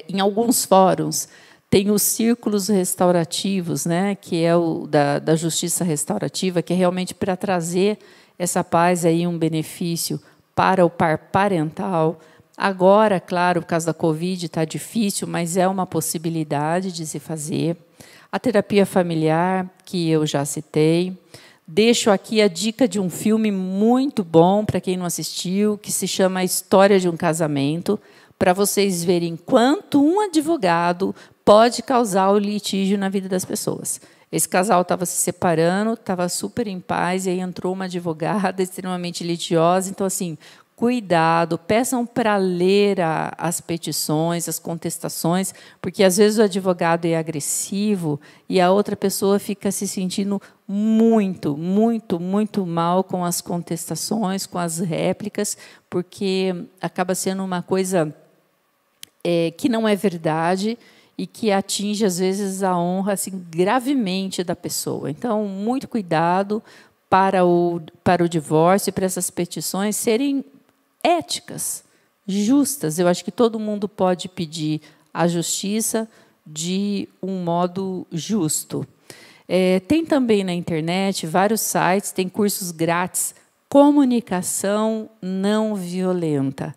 em alguns fóruns, tem os círculos restaurativos, né, que é o da justiça restaurativa, que é realmente para trazer essa paz, aí, um benefício para o par parental. Agora, claro, por causa da Covid, está difícil, mas é uma possibilidade de se fazer. A terapia familiar, que eu já citei. Deixo aqui a dica de um filme muito bom, para quem não assistiu, que se chama A História de um Casamento, para vocês verem quanto um advogado pode causar o litígio na vida das pessoas. Esse casal estava se separando, estava super em paz, e aí entrou uma advogada extremamente litigiosa. Então, assim, cuidado, peçam para ler as petições, as contestações, porque, às vezes, o advogado é agressivo e a outra pessoa fica se sentindo muito, muito, muito mal com as contestações, com as réplicas, porque acaba sendo uma coisa que não é verdade e que atinge, às vezes, a honra, assim, gravemente da pessoa. Então, muito cuidado para o divórcio e para essas petições serem éticas, justas. Eu acho que todo mundo pode pedir a justiça de um modo justo. Tem também na internet vários sites, tem cursos grátis, comunicação não violenta.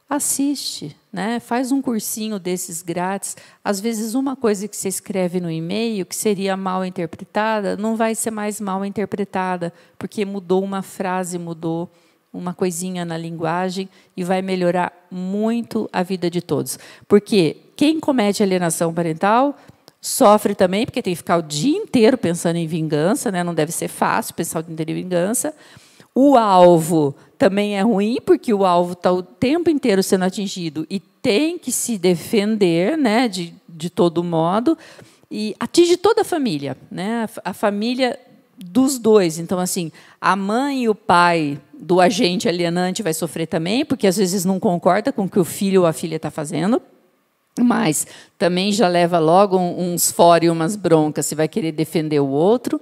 Assiste, né? Faz um cursinho desses grátis. Às vezes, uma coisa que você escreve no e-mail, que seria mal interpretada, não vai ser mais mal interpretada, porque mudou uma frase, mudou uma coisinha na linguagem, e vai melhorar muito a vida de todos. Porque quem comete alienação parental sofre também, porque tem que ficar o dia inteiro pensando em vingança, né? Não deve ser fácil pensar o dia inteiro em vingança. O alvo também é ruim, porque o alvo está o tempo inteiro sendo atingido e tem que se defender, né, de todo modo, e atinge toda a família, né, a família dos dois. Então, assim, a mãe e o pai do agente alienante vai sofrer também, porque, às vezes, não concorda com o que o filho ou a filha está fazendo, mas também já leva logo uns fora e umas broncas, se vai querer defender o outro.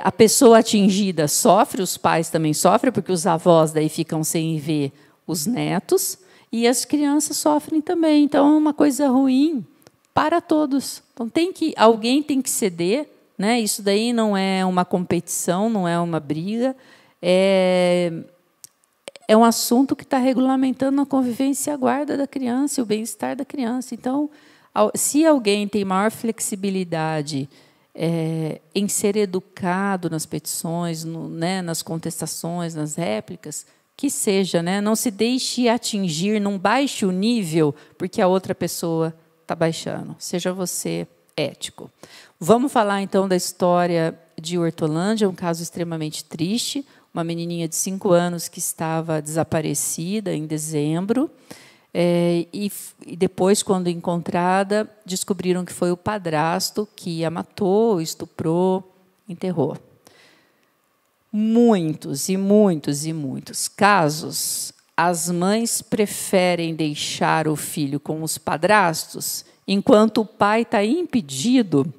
A pessoa atingida sofre, os pais também sofrem, porque os avós daí ficam sem ver os netos, e as crianças sofrem também. Então, é uma coisa ruim para todos. Então, alguém tem que ceder, né? Isso daí não é uma competição, não é uma briga, é um assunto que está regulamentando a convivência e a guarda da criança, e o bem-estar da criança. Então, se alguém tem maior flexibilidade em ser educado nas petições, né, nas contestações, nas réplicas, que seja, né, não se deixe atingir, não baixe o nível porque a outra pessoa está baixando. Seja você ético. Vamos falar, então, da história de Hortolândia, um caso extremamente triste, uma menininha de 5 anos que estava desaparecida em dezembro, e depois, quando encontrada, descobriram que foi o padrasto que a matou, estuprou, enterrou. Muitos e muitos e muitos casos, as mães preferem deixar o filho com os padrastos, enquanto o pai está impedido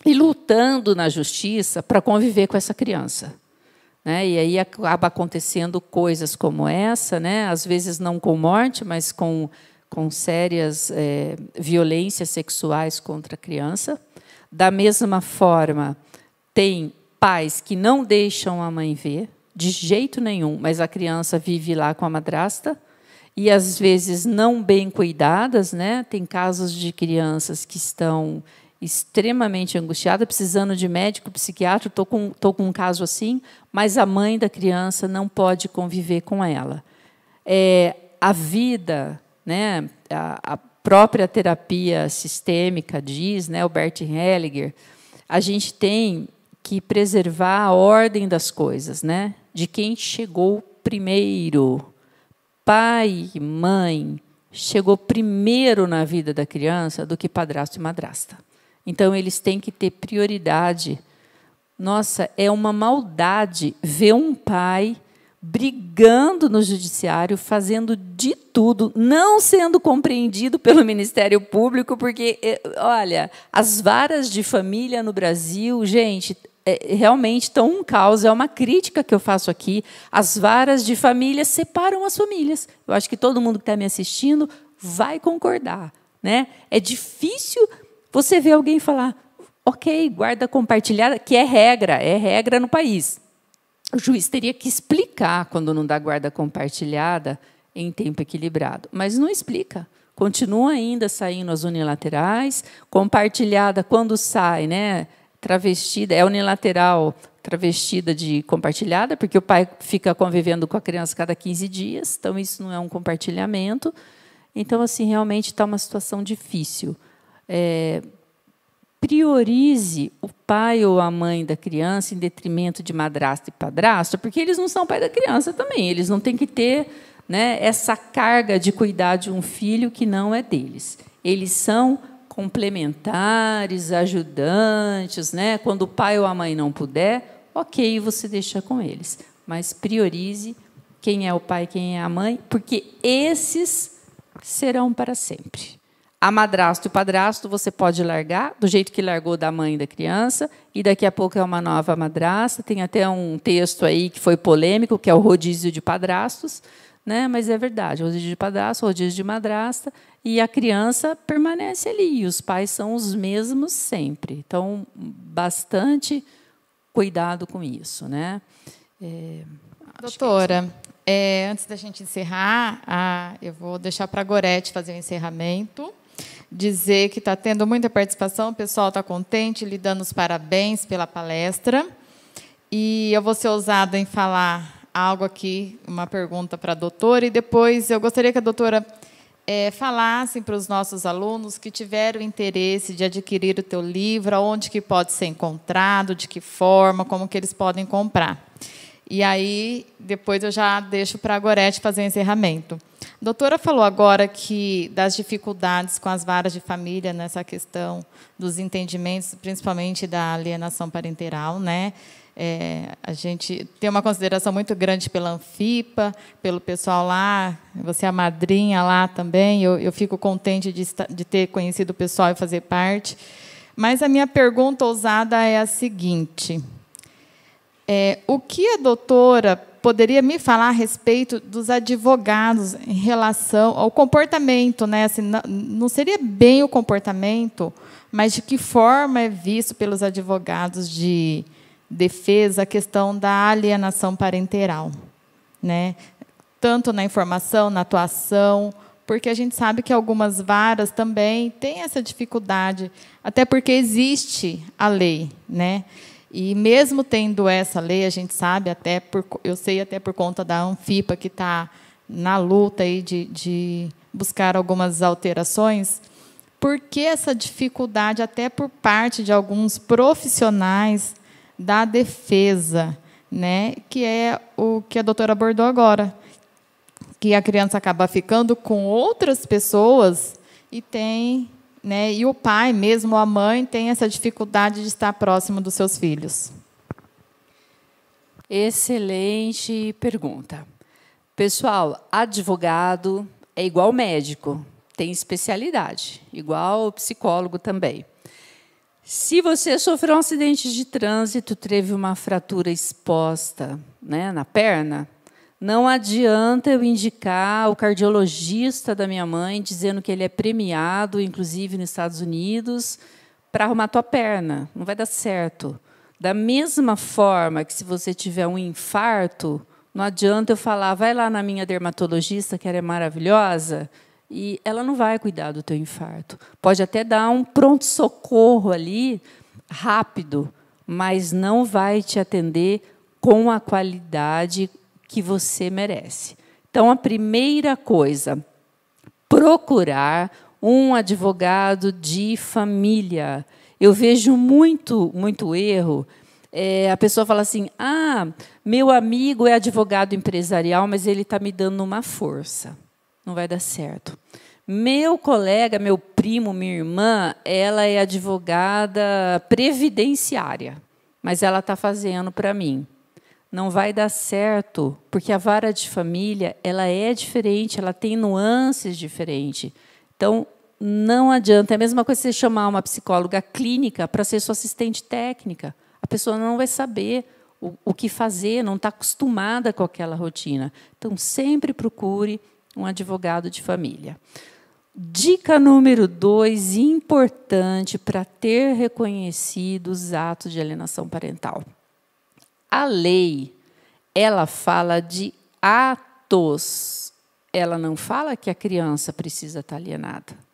e lutando na justiça para conviver com essa criança. Né? E aí acaba acontecendo coisas como essa, né? Às vezes não com morte, mas com sérias violências sexuais contra a criança. Da mesma forma, tem pais que não deixam a mãe ver, de jeito nenhum, mas a criança vive lá com a madrasta, e, às vezes, não bem cuidadas, né? Tem casos de crianças que estão extremamente angustiada, precisando de médico, psiquiatra, estou com um caso assim, mas a mãe da criança não pode conviver com ela. A vida, né, a própria terapia sistêmica diz, né, o Bert Hellinger, a gente tem que preservar a ordem das coisas, né, de quem chegou primeiro. Pai e mãe chegou primeiro na vida da criança do que padrasto e madrasta. Então, eles têm que ter prioridade. Nossa, é uma maldade ver um pai brigando no judiciário, fazendo de tudo, não sendo compreendido pelo Ministério Público, porque, olha, as varas de família no Brasil, gente, realmente estão um caos. É uma crítica que eu faço aqui. As varas de família separam as famílias. Eu acho que todo mundo que está me assistindo vai concordar, né? É difícil você ver alguém falar, ok, guarda compartilhada, que é regra no país. O juiz teria que explicar quando não dá guarda compartilhada em tempo equilibrado, mas não explica. Continua ainda saindo as unilaterais, compartilhada quando sai, né? Travestida, é unilateral, travestida de compartilhada, porque o pai fica convivendo com a criança cada 15 dias, então isso não é um compartilhamento. Então, assim, realmente está uma situação difícil. Priorize o pai ou a mãe da criança em detrimento de madrasta e padrasto, porque eles não são pai da criança também, eles não têm que ter, né, essa carga de cuidar de um filho que não é deles. Eles são complementares, ajudantes, né? Quando o pai ou a mãe não puder, ok, você deixa com eles, mas priorize quem é o pai, quem é a mãe, porque esses serão para sempre. A madrasta e o padrasto você pode largar, do jeito que largou da mãe da criança, e daqui a pouco é uma nova madrasta. Tem até um texto aí que foi polêmico, que é o rodízio de padrastos, né? Mas é verdade, rodízio de padrasto, rodízio de madrasta, e a criança permanece ali, e os pais são os mesmos sempre. Então, bastante cuidado com isso, né? Doutora, antes da gente encerrar, eu vou deixar para a Gorete fazer o encerramento, dizer que está tendo muita participação, o pessoal está contente, lhe dando os parabéns pela palestra. E eu vou ser ousada em falar algo aqui, uma pergunta para a doutora, e depois eu gostaria que a doutora falasse para os nossos alunos que tiveram interesse de adquirir o teu livro, onde que pode ser encontrado, de que forma, como que eles podem comprar. E aí, depois eu já deixo para a Gorete fazer o encerramento. A doutora falou agora das dificuldades com as varas de família nessa questão dos entendimentos, principalmente da alienação parental, né? A gente tem uma consideração muito grande pela Anfipa, pelo pessoal lá, você é a madrinha lá também, eu fico contente de ter conhecido o pessoal e fazer parte. Mas a minha pergunta ousada é a seguinte: o que a doutora poderia me falar a respeito dos advogados em relação ao comportamento, né? Assim, não seria bem o comportamento, mas de que forma é visto pelos advogados de defesa a questão da alienação parental, né? Tanto na informação, na atuação, porque a gente sabe que algumas varas também têm essa dificuldade, até porque existe a lei, né? E mesmo tendo essa lei, a gente sabe, eu sei até por conta da Anfipa, que está na luta aí de buscar algumas alterações, por que essa dificuldade, até por parte de alguns profissionais da defesa, né, que é o que a doutora abordou agora, que a criança acaba ficando com outras pessoas e né, e o pai, mesmo a mãe, tem essa dificuldade de estar próximo dos seus filhos? Excelente pergunta. Pessoal, advogado é igual médico, tem especialidade, igual psicólogo também. Se você sofreu um acidente de trânsito, teve uma fratura exposta, né, na perna, não adianta eu indicar o cardiologista da minha mãe, dizendo que ele é premiado, inclusive nos Estados Unidos, para arrumar a tua perna. Não vai dar certo. Da mesma forma que, se você tiver um infarto, não adianta eu falar, vai lá na minha dermatologista, que ela é maravilhosa, e ela não vai cuidar do teu infarto. Pode até dar um pronto-socorro ali, rápido, mas não vai te atender com a qualidade que você merece. Então, a primeira coisa, procurar um advogado de família. Eu vejo muito erro. A pessoa fala assim, meu amigo é advogado empresarial, mas ele está me dando uma força. Não vai dar certo. Meu colega, meu primo, minha irmã, ela é advogada previdenciária, mas ela está fazendo para mim. Não vai dar certo, porque a vara de família ela é diferente, ela tem nuances diferentes. Então, não adianta. É a mesma coisa você chamar uma psicóloga clínica para ser sua assistente técnica. A pessoa não vai saber o que fazer, não está acostumada com aquela rotina. Então, sempre procure um advogado de família. Dica número 2, importante para ter reconhecido os atos de alienação parental. A lei, ela fala de atos. Ela não fala que a criança precisa estar alienada.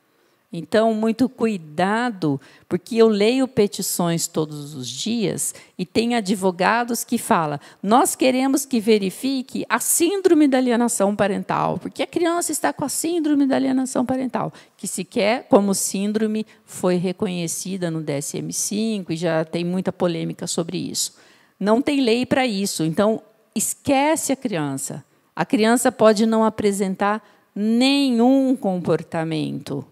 Então, muito cuidado, porque eu leio petições todos os dias e tem advogados que falam: nós queremos que verifique a síndrome da alienação parental, porque a criança está com a síndrome da alienação parental, que sequer como síndrome foi reconhecida no DSM-5 e já tem muita polêmica sobre isso. Não tem lei para isso, então esquece a criança. A criança pode não apresentar nenhum comportamento.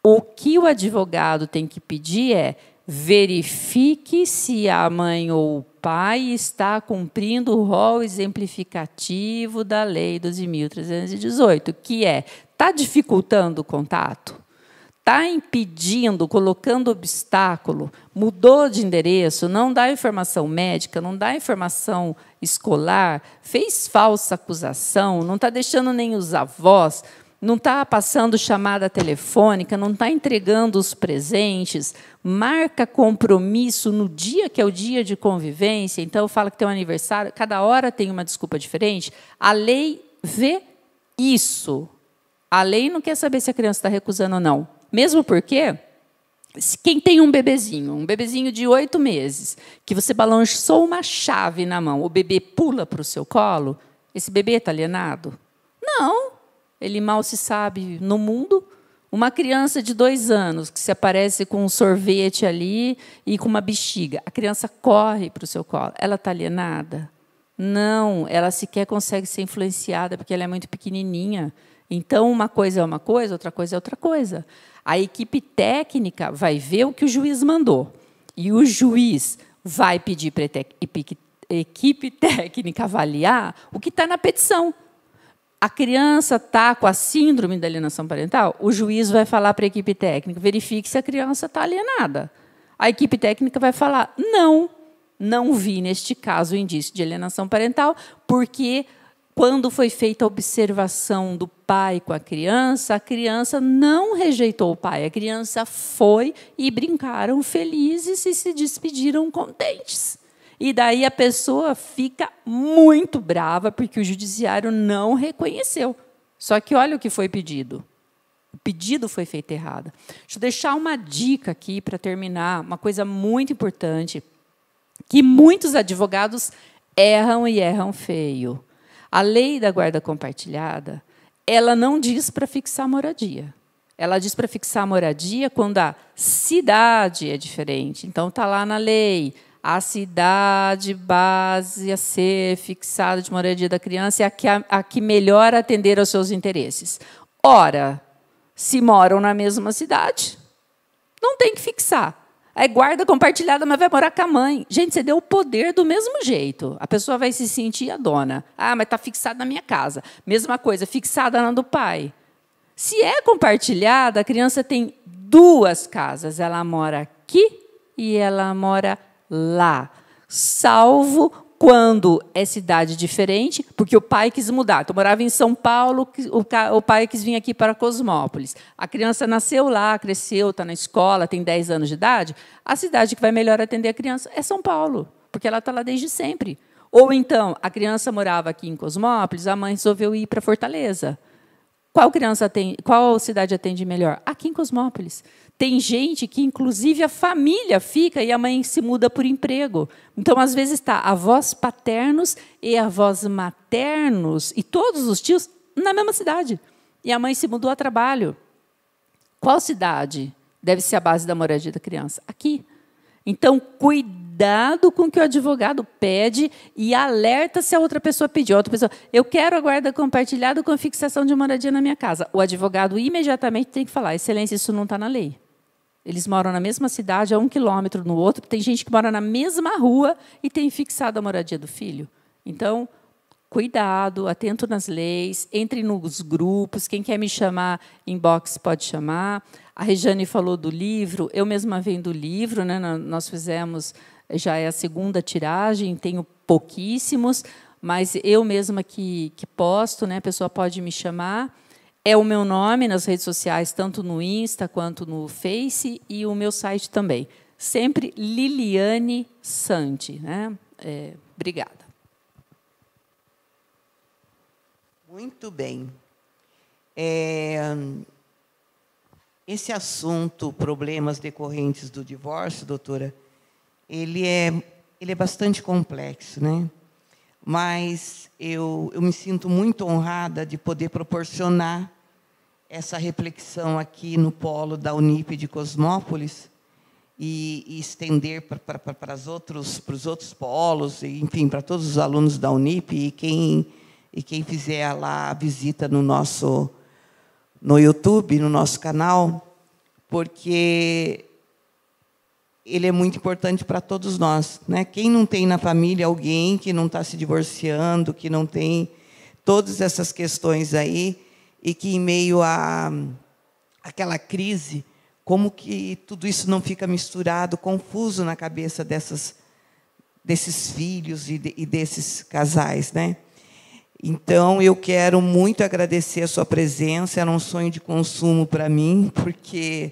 O que o advogado tem que pedir é: verifique se a mãe ou o pai está cumprindo o rol exemplificativo da Lei 12.318, que é: está dificultando o contato? Está impedindo, colocando obstáculo, mudou de endereço, não dá informação médica, não dá informação escolar, fez falsa acusação, não está deixando nem os avós, não está passando chamada telefônica, não está entregando os presentes, marca compromisso no dia que é o dia de convivência, então fala que tem um aniversário, cada hora tem uma desculpa diferente. A lei vê isso. A lei não quer saber se a criança está recusando ou não. Mesmo porque, quem tem um bebezinho de 8 meses, que você balançou uma chave na mão, o bebê pula para o seu colo, esse bebê está alienado? Não. Ele mal se sabe no mundo. Uma criança de 2 anos que se aparece com um sorvete ali e com uma bexiga, a criança corre para o seu colo. Ela está alienada? Não, ela sequer consegue ser influenciada porque ela é muito pequenininha. Então, uma coisa é uma coisa, outra coisa é outra coisa. A equipe técnica vai ver o que o juiz mandou. E o juiz vai pedir para a equipe técnica avaliar o que está na petição. A criança está com a síndrome da alienação parental, o juiz vai falar para a equipe técnica: verifique se a criança está alienada. A equipe técnica vai falar: não vi neste caso o indício de alienação parental, porque quando foi feita a observação do pai com a criança não rejeitou o pai, a criança foi e brincaram felizes e se despediram contentes. E daí a pessoa fica muito brava porque o judiciário não reconheceu. Só que olha o que foi pedido. O pedido foi feito errado. Deixa eu deixar uma dica aqui para terminar, uma coisa muito importante, que muitos advogados erram e erram feio. A lei da guarda compartilhada, ela não diz para fixar moradia. Ela diz para fixar moradia quando a cidade é diferente. Então, está lá na lei: a cidade base a ser fixada de moradia da criança é a que melhor atender aos seus interesses. Ora, se moram na mesma cidade, não tem que fixar. É guarda compartilhada, mas vai morar com a mãe. Gente, você deu o poder do mesmo jeito. A pessoa vai se sentir a dona. Ah, mas está fixada na minha casa. Mesma coisa, fixada na do pai. Se é compartilhada, a criança tem 2 casas. Ela mora aqui e ela mora lá. Salvo quando é cidade diferente, porque o pai quis mudar. Então, morava em São Paulo, o pai quis vir aqui para Cosmópolis. A criança nasceu lá, cresceu, está na escola, tem 10 anos de idade. A cidade que vai melhor atender a criança é São Paulo, porque ela está lá desde sempre. Ou então, a criança morava aqui em Cosmópolis, a mãe resolveu ir para Fortaleza. Qual cidade atende melhor? Aqui em Cosmópolis. Tem gente que, inclusive, a família fica e a mãe se muda por emprego. Então, às vezes, está avós paternos e avós maternos, e todos os tios, na mesma cidade. E a mãe se mudou a trabalho. Qual cidade deve ser a base da moradia da criança? Aqui. Então, cuidado com o que o advogado pede e alerta se a outra pessoa pediu. Outra pessoa: eu quero a guarda compartilhada com fixação de moradia na minha casa. O advogado imediatamente tem que falar: excelência, isso não está na lei. Eles moram na mesma cidade, a 1 quilômetro no outro. Tem gente que mora na mesma rua e tem fixado a moradia do filho. Então, cuidado, atento nas leis, entre nos grupos. Quem quer me chamar, inbox pode chamar. A Rejane falou do livro, eu mesma venho do livro, né? Nós fizemos, já é a 2ª tiragem, tenho pouquíssimos, mas eu mesma que posto, né? A pessoa pode me chamar. é o meu nome nas redes sociais, tanto no Insta quanto no Face, e o meu site também. Sempre Liliane Santi, né? Obrigada. Muito bem. Esse assunto, problemas decorrentes do divórcio, doutora, ele é bastante complexo, né? Mas eu me sinto muito honrada de poder proporcionar essa reflexão aqui no polo da Unip de Cosmópolis e estender para os outros polos, e, enfim, para todos os alunos da Unip e quem fizer lá a visita no YouTube, no nosso canal, porque ele é muito importante para todos nós, né? Quem não tem na família alguém que não está se divorciando, que não tem todas essas questões aí, e que, em meio àquela crise, como que tudo isso não fica misturado, confuso na cabeça desses filhos e desses casais, né? Então, eu quero muito agradecer a sua presença. Era um sonho de consumo para mim, porque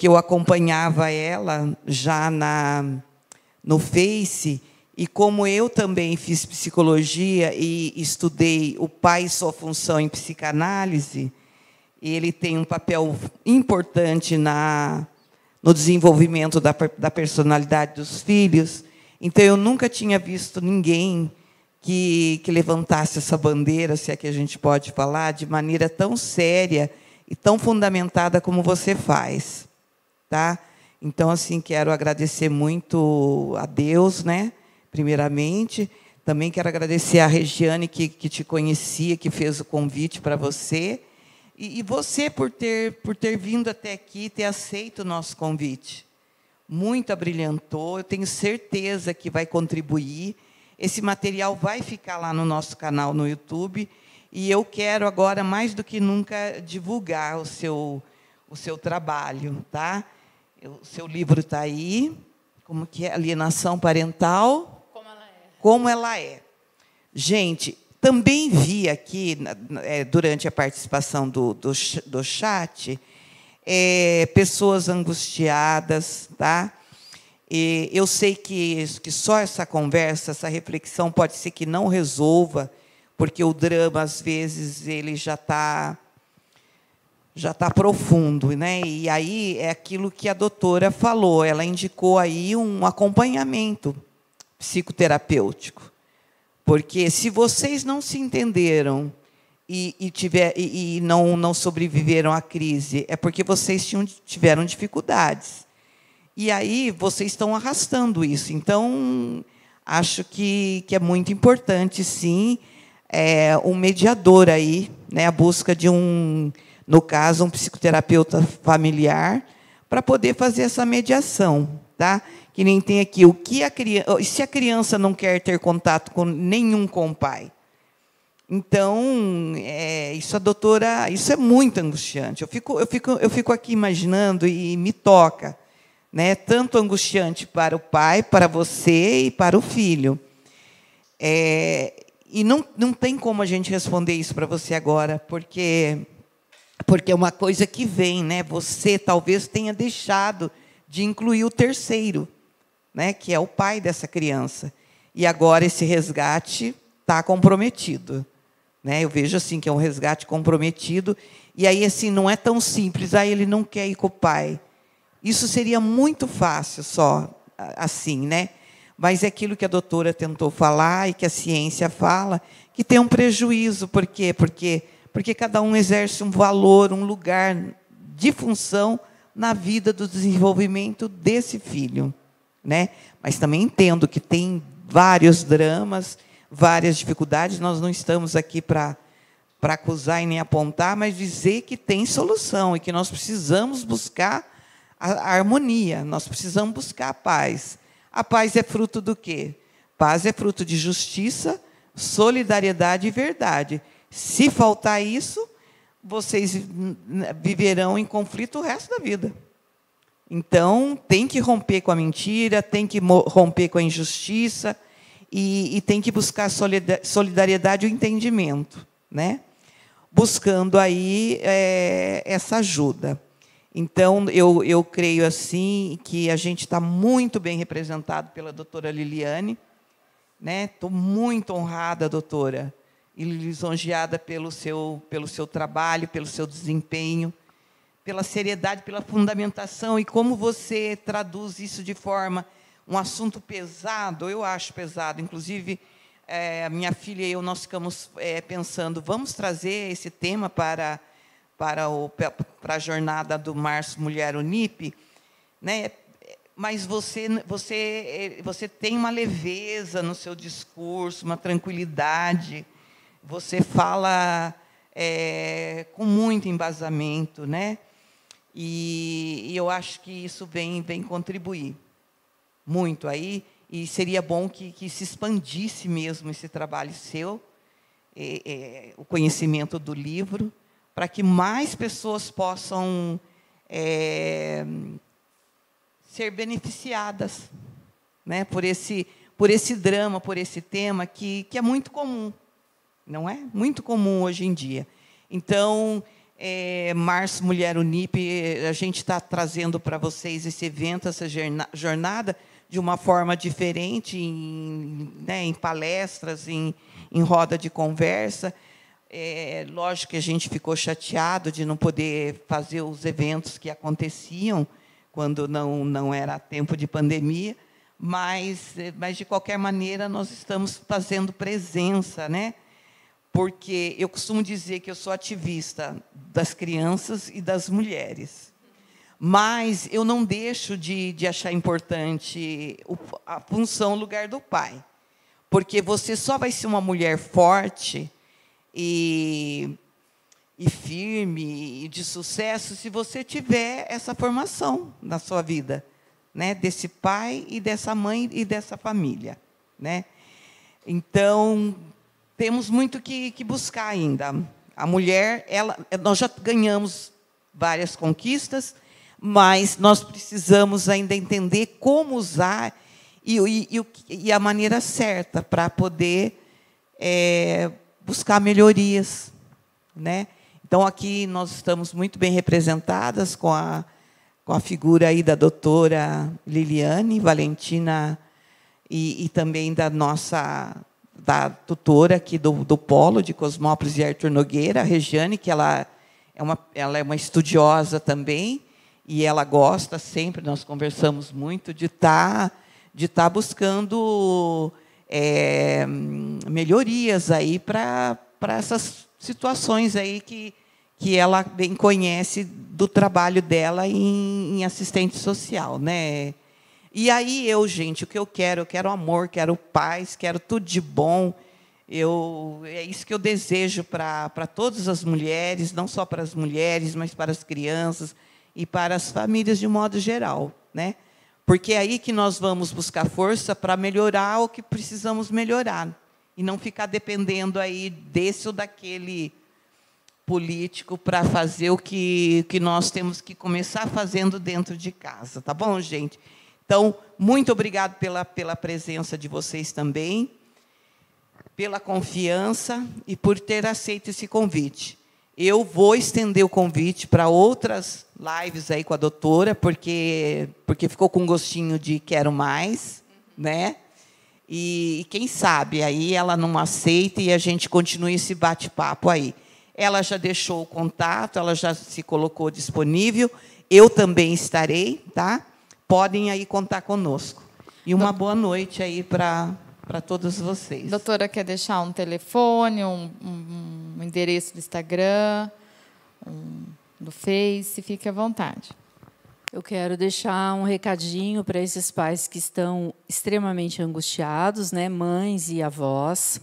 eu acompanhava ela já no Face, e como eu também fiz psicologia e estudei o pai e sua função em psicanálise, ele tem um papel importante no desenvolvimento da personalidade dos filhos. Então, eu nunca tinha visto ninguém que levantasse essa bandeira, se é que a gente pode falar, de maneira tão séria e tão fundamentada como você faz. Tá? Então, assim, quero agradecer muito a Deus, né? Primeiramente. Também quero agradecer a Regiane, que te conhecia, que fez o convite para você. E você por ter vindo até aqui, ter aceito o nosso convite. Muito abrilhantou, eu tenho certeza que vai contribuir. Esse material vai ficar lá no nosso canal no YouTube, e eu quero agora, mais do que nunca, divulgar o seu trabalho. Tá? O seu livro está aí, como que é? Alienação Parental. Como ela é. Gente, também vi aqui, durante a participação do chat, pessoas angustiadas, tá? E eu sei que só essa conversa, essa reflexão, pode ser que não resolva, porque o drama, às vezes, ele já está profundo, né? E aí é aquilo que a doutora falou, ela indicou aí um acompanhamento psicoterapêutico. Porque se vocês não se entenderam e não sobreviveram à crise, é porque vocês tiveram dificuldades. E aí vocês estão arrastando isso. Então, acho que é muito importante, sim, um mediador aí, né, a busca de no caso, um psicoterapeuta familiar, para poder fazer essa mediação. Tá? Que nem tem aqui, se a criança não quer ter contato com nenhum com o pai. Então, isso é muito angustiante. Eu fico aqui imaginando e me toca, né? Tanto angustiante para o pai, para você e para o filho. E não tem como a gente responder isso para você agora, porque é uma coisa que vem, né? Você talvez tenha deixado de incluir o terceiro, né, que é o pai dessa criança. E agora esse resgate está comprometido. Né? Eu vejo assim que é um resgate comprometido, e aí assim não é tão simples, ele não quer ir com o pai. Isso seria muito fácil só assim, né? Mas é aquilo que a doutora tentou falar e que a ciência fala, que tem um prejuízo. Por quê? Porque cada um exerce um valor, um lugar de função na vida do desenvolvimento desse filho, né? Mas também entendo que tem vários dramas, várias dificuldades. Nós não estamos aqui para acusar e nem apontar, mas dizer que tem solução e que nós precisamos buscar a harmonia, nós precisamos buscar a paz. A paz é fruto do quê? Paz é fruto de justiça, solidariedade e verdade. Se faltar isso, vocês viverão em conflito o resto da vida. Então, tem que romper com a mentira, tem que romper com a injustiça e tem que buscar solidariedade e o entendimento. Né? buscando aí essa ajuda. Então, eu creio assim que a gente está muito bem representado pela doutora Liliane, né? Estou muito honrada, doutora, e lisonjeada pelo seu trabalho, pelo seu desempenho, pela seriedade, pela fundamentação e como você traduz isso de forma um assunto pesado. Eu acho pesado, inclusive a minha filha e eu nós ficamos pensando, vamos trazer esse tema para a jornada do Março Mulher Unip, né? Mas você tem uma leveza no seu discurso, uma tranquilidade, você fala com muito embasamento, né? E eu acho que isso vem contribuir muito aí, e seria bom que se expandisse mesmo esse trabalho seu, o conhecimento do livro, para que mais pessoas possam ser beneficiadas, né, por esse drama, por esse tema que é muito comum, não é? Muito comum hoje em dia. Então, Março Mulher Unip, a gente está trazendo para vocês esse evento, essa jornada, de uma forma diferente, em palestras, em roda de conversa. Lógico que a gente ficou chateado de não poder fazer os eventos que aconteciam quando não era tempo de pandemia, mas de qualquer maneira nós estamos fazendo presença, né? Porque eu costumo dizer que eu sou ativista das crianças e das mulheres, mas eu não deixo de achar importante a função, o lugar do pai, porque você só vai ser uma mulher forte e firme e de sucesso se você tiver essa formação na sua vida, né? Desse pai e dessa mãe e dessa família, né? Então, temos muito que buscar ainda. A mulher, nós já ganhamos várias conquistas, mas nós precisamos ainda entender como usar e a maneira certa para poder buscar melhorias, né? Então, aqui nós estamos muito bem representadas com a figura aí da doutora Liliane Valentina e também da tutora aqui do Polo de Cosmópolis e Arthur Nogueira, a Regiane, que ela é uma estudiosa também, e ela gosta sempre, nós conversamos muito, de estar buscando melhorias aí para essas situações aí que ela bem conhece do trabalho dela em assistente social, né? E aí gente, o que eu quero amor, quero paz, quero tudo de bom. É isso que eu desejo para todas as mulheres, não só para as mulheres, mas para as crianças e para as famílias de modo geral, né? Porque é aí que nós vamos buscar força para melhorar o que precisamos melhorar e não ficar dependendo aí desse ou daquele político para fazer o que nós temos que começar fazendo dentro de casa, tá bom, gente? Então, muito obrigado pela presença de vocês também, pela confiança e por ter aceito esse convite. Eu vou estender o convite para outras lives aí com a doutora, porque ficou com gostinho de quero mais, né? E quem sabe aí ela não aceita e a gente continue esse bate-papo aí. Ela já deixou o contato, ela já se colocou disponível, eu também estarei, tá? Podem aí contar conosco. E uma boa noite aí para todos vocês. Doutora, quer deixar um telefone, um endereço do Instagram, do Face? Fique à vontade. Eu quero deixar um recadinho para esses pais que estão extremamente angustiados, né, mães e avós.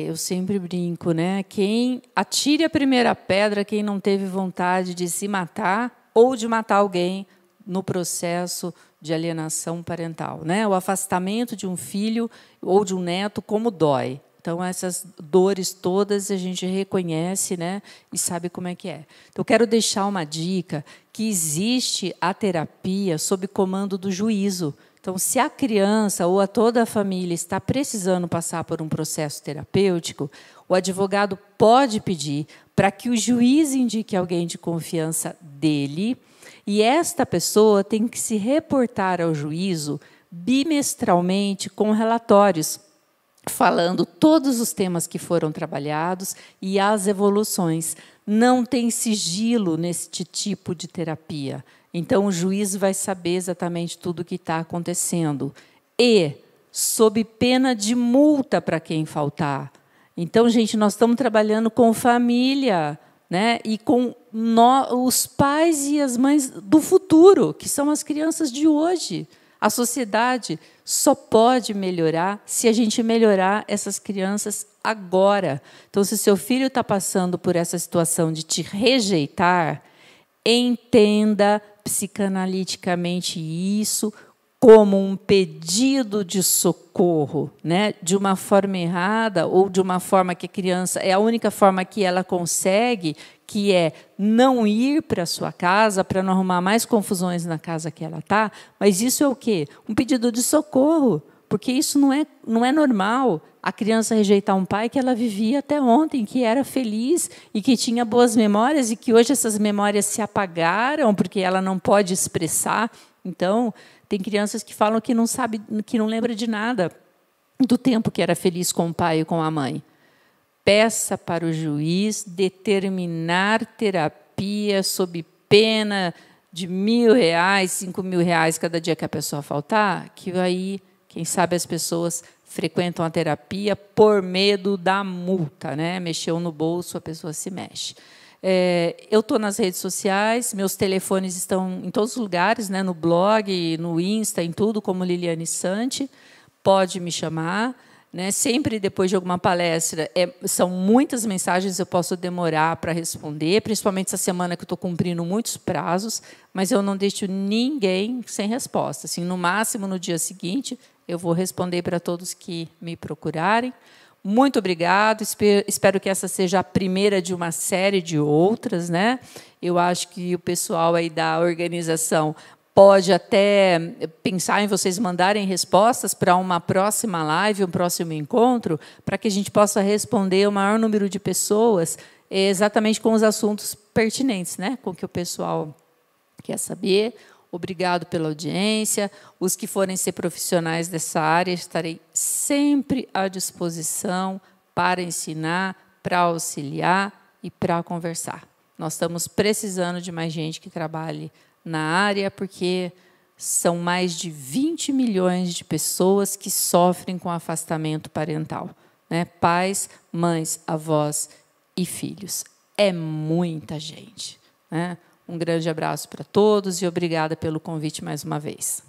Eu sempre brinco, né? Quem atire a primeira pedra, quem não teve vontade de se matar ou de matar alguém no processo de alienação parental, né? O afastamento de um filho ou de um neto, como dói. Então, essas dores todas a gente reconhece, né, e sabe como é que é. Então, eu quero deixar uma dica que existe a terapia sob comando do juízo. Então, se a criança ou toda a família está precisando passar por um processo terapêutico, o advogado pode pedir para que o juiz indique alguém de confiança dele, e esta pessoa tem que se reportar ao juízo bimestralmente com relatórios, falando todos os temas que foram trabalhados e as evoluções. Não tem sigilo neste tipo de terapia. Então, o juiz vai saber exatamente tudo o que está acontecendo. E, sob pena de multa para quem faltar. Então, gente, nós estamos trabalhando com família, né? E com os pais e as mães do futuro, que são as crianças de hoje. A sociedade só pode melhorar se a gente melhorar essas crianças agora. Então, se seu filho está passando por essa situação de te rejeitar, entenda psicanaliticamente isso como um pedido de socorro, né? De uma forma errada ou de uma forma que a criança... É a única forma que ela consegue, que é não ir para a sua casa, para não arrumar mais confusões na casa que ela está. Mas isso é o quê? Um pedido de socorro, porque isso não é normal. A criança rejeitar um pai que ela vivia até ontem, que era feliz e que tinha boas memórias, e que hoje essas memórias se apagaram porque ela não pode expressar. Então, tem crianças que falam que não sabe, que não lembra de nada do tempo que era feliz com o pai e com a mãe. Peça para o juiz determinar terapia sob pena de R$1.000, R$5.000 cada dia que a pessoa faltar, que aí, quem sabe, as pessoas frequentam a terapia por medo da multa, né? Mexeu no bolso, a pessoa se mexe. Eu estou nas redes sociais, meus telefones estão em todos os lugares, né? No blog, no Insta, em tudo, como Liliane Santi. Pode me chamar. Né? Sempre depois de alguma palestra, são muitas mensagens, eu posso demorar para responder, principalmente essa semana que eu estou cumprindo muitos prazos, mas eu não deixo ninguém sem resposta. Assim, no máximo, no dia seguinte, eu vou responder para todos que me procurarem. Muito obrigado, espero que essa seja a primeira de uma série de outras, né? Eu acho que o pessoal aí da organização pode até pensar em vocês mandarem respostas para uma próxima live, um próximo encontro, para que a gente possa responder o maior número de pessoas exatamente com os assuntos pertinentes, né? Com o que o pessoal quer saber. Obrigado pela audiência. Os que forem ser profissionais dessa área, estarei sempre à disposição para ensinar, para auxiliar e para conversar. Nós estamos precisando de mais gente que trabalhe na área, porque são mais de 20 milhões de pessoas que sofrem com afastamento parental, né? Pais, mães, avós e filhos. É muita gente, né? Um grande abraço para todos e obrigada pelo convite mais uma vez.